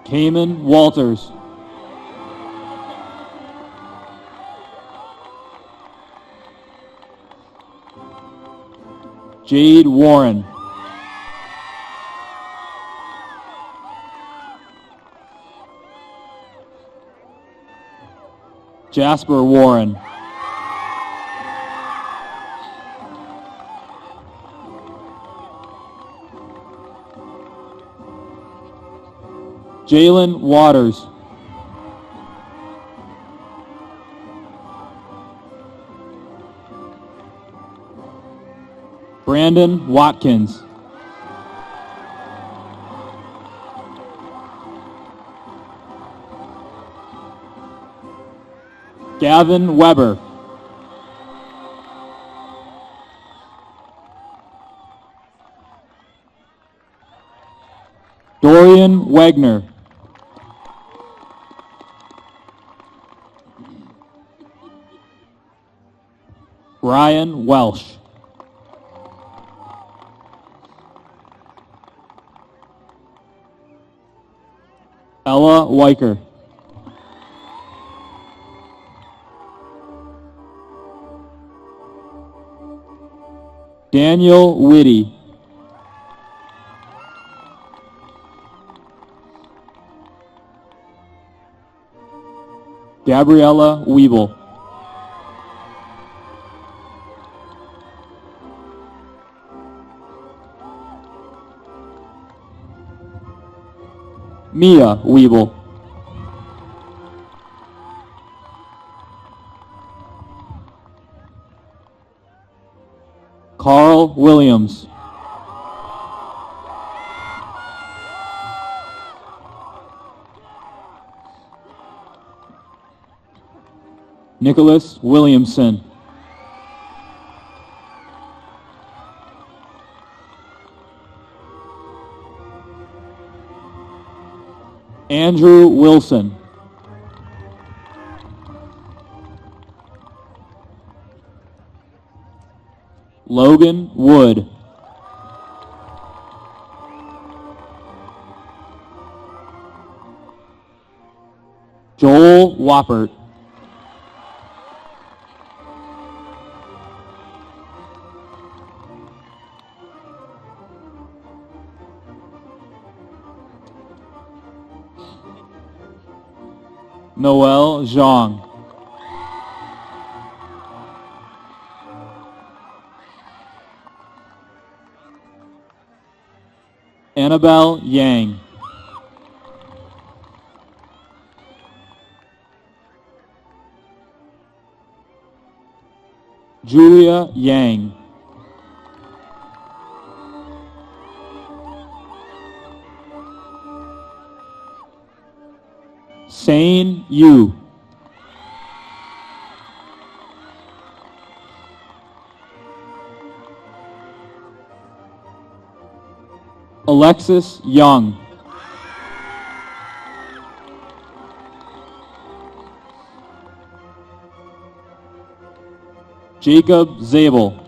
Cayman Walters. Jade Warren. Jasper Warren. Jalen Waters. Brandon Watkins. Gavin Weber. Dorian Wagner. Ryan Welsh. Ella Weicker. Daniel Whitty. Gabriella Weeble. Mia Weeble. Carl Williams. Nicholas Williamson. Andrew Wilson. Logan Wood. Joel Woppert. Noel Zhang. Annabelle Yang. Julia Yang. Sane Yu. Alexis Young. Jacob Zabel.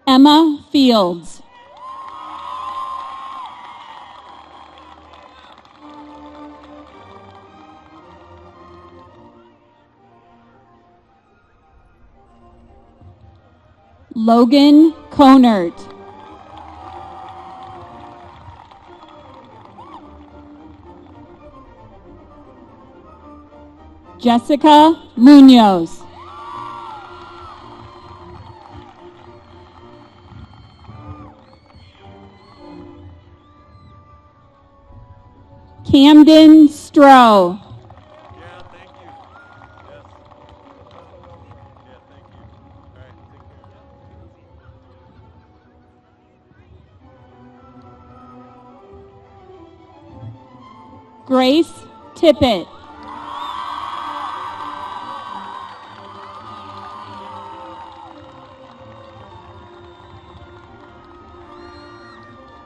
Emma Fields. Logan Conert. Jessica Munoz. Camden Stroh. Yeah, thank you. Yes. Yeah, thank you. All right, take care. Grace Tippett.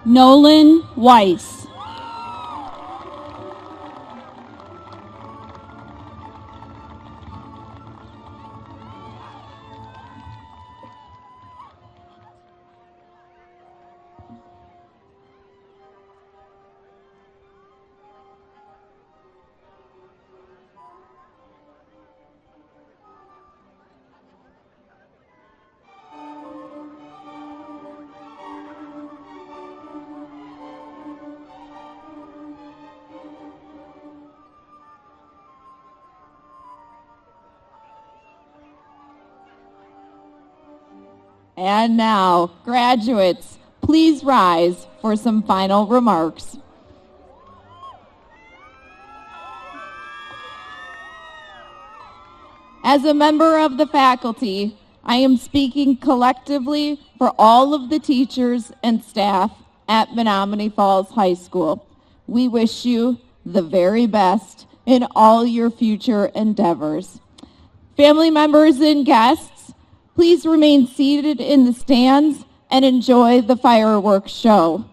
Nolan Weiss. And now, graduates, please rise for some final remarks. As a member of the faculty, I am speaking collectively for all of the teachers and staff at Menomonee Falls High School. We wish you the very best in all your future endeavors. Family members and guests, please remain seated in the stands and enjoy the fireworks show.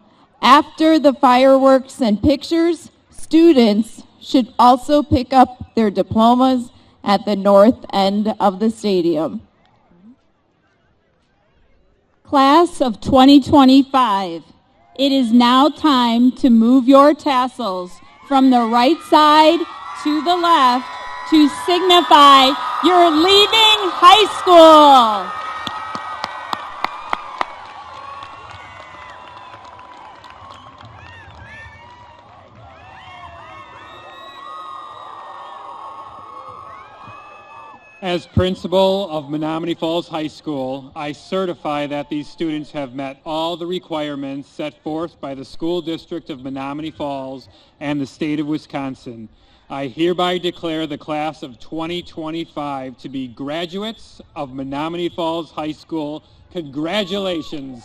After the fireworks and pictures, students should also pick up their diplomas at the north end of the stadium. Class of 2025, it is now time to move your tassels from the right side to the left to signify you're leaving high school. As principal of Menomonee Falls High School, I certify that these students have met all the requirements set forth by the School District of Menomonee Falls and the state of Wisconsin. I hereby declare the class of 2025 to be graduates of Menomonee Falls High School. Congratulations.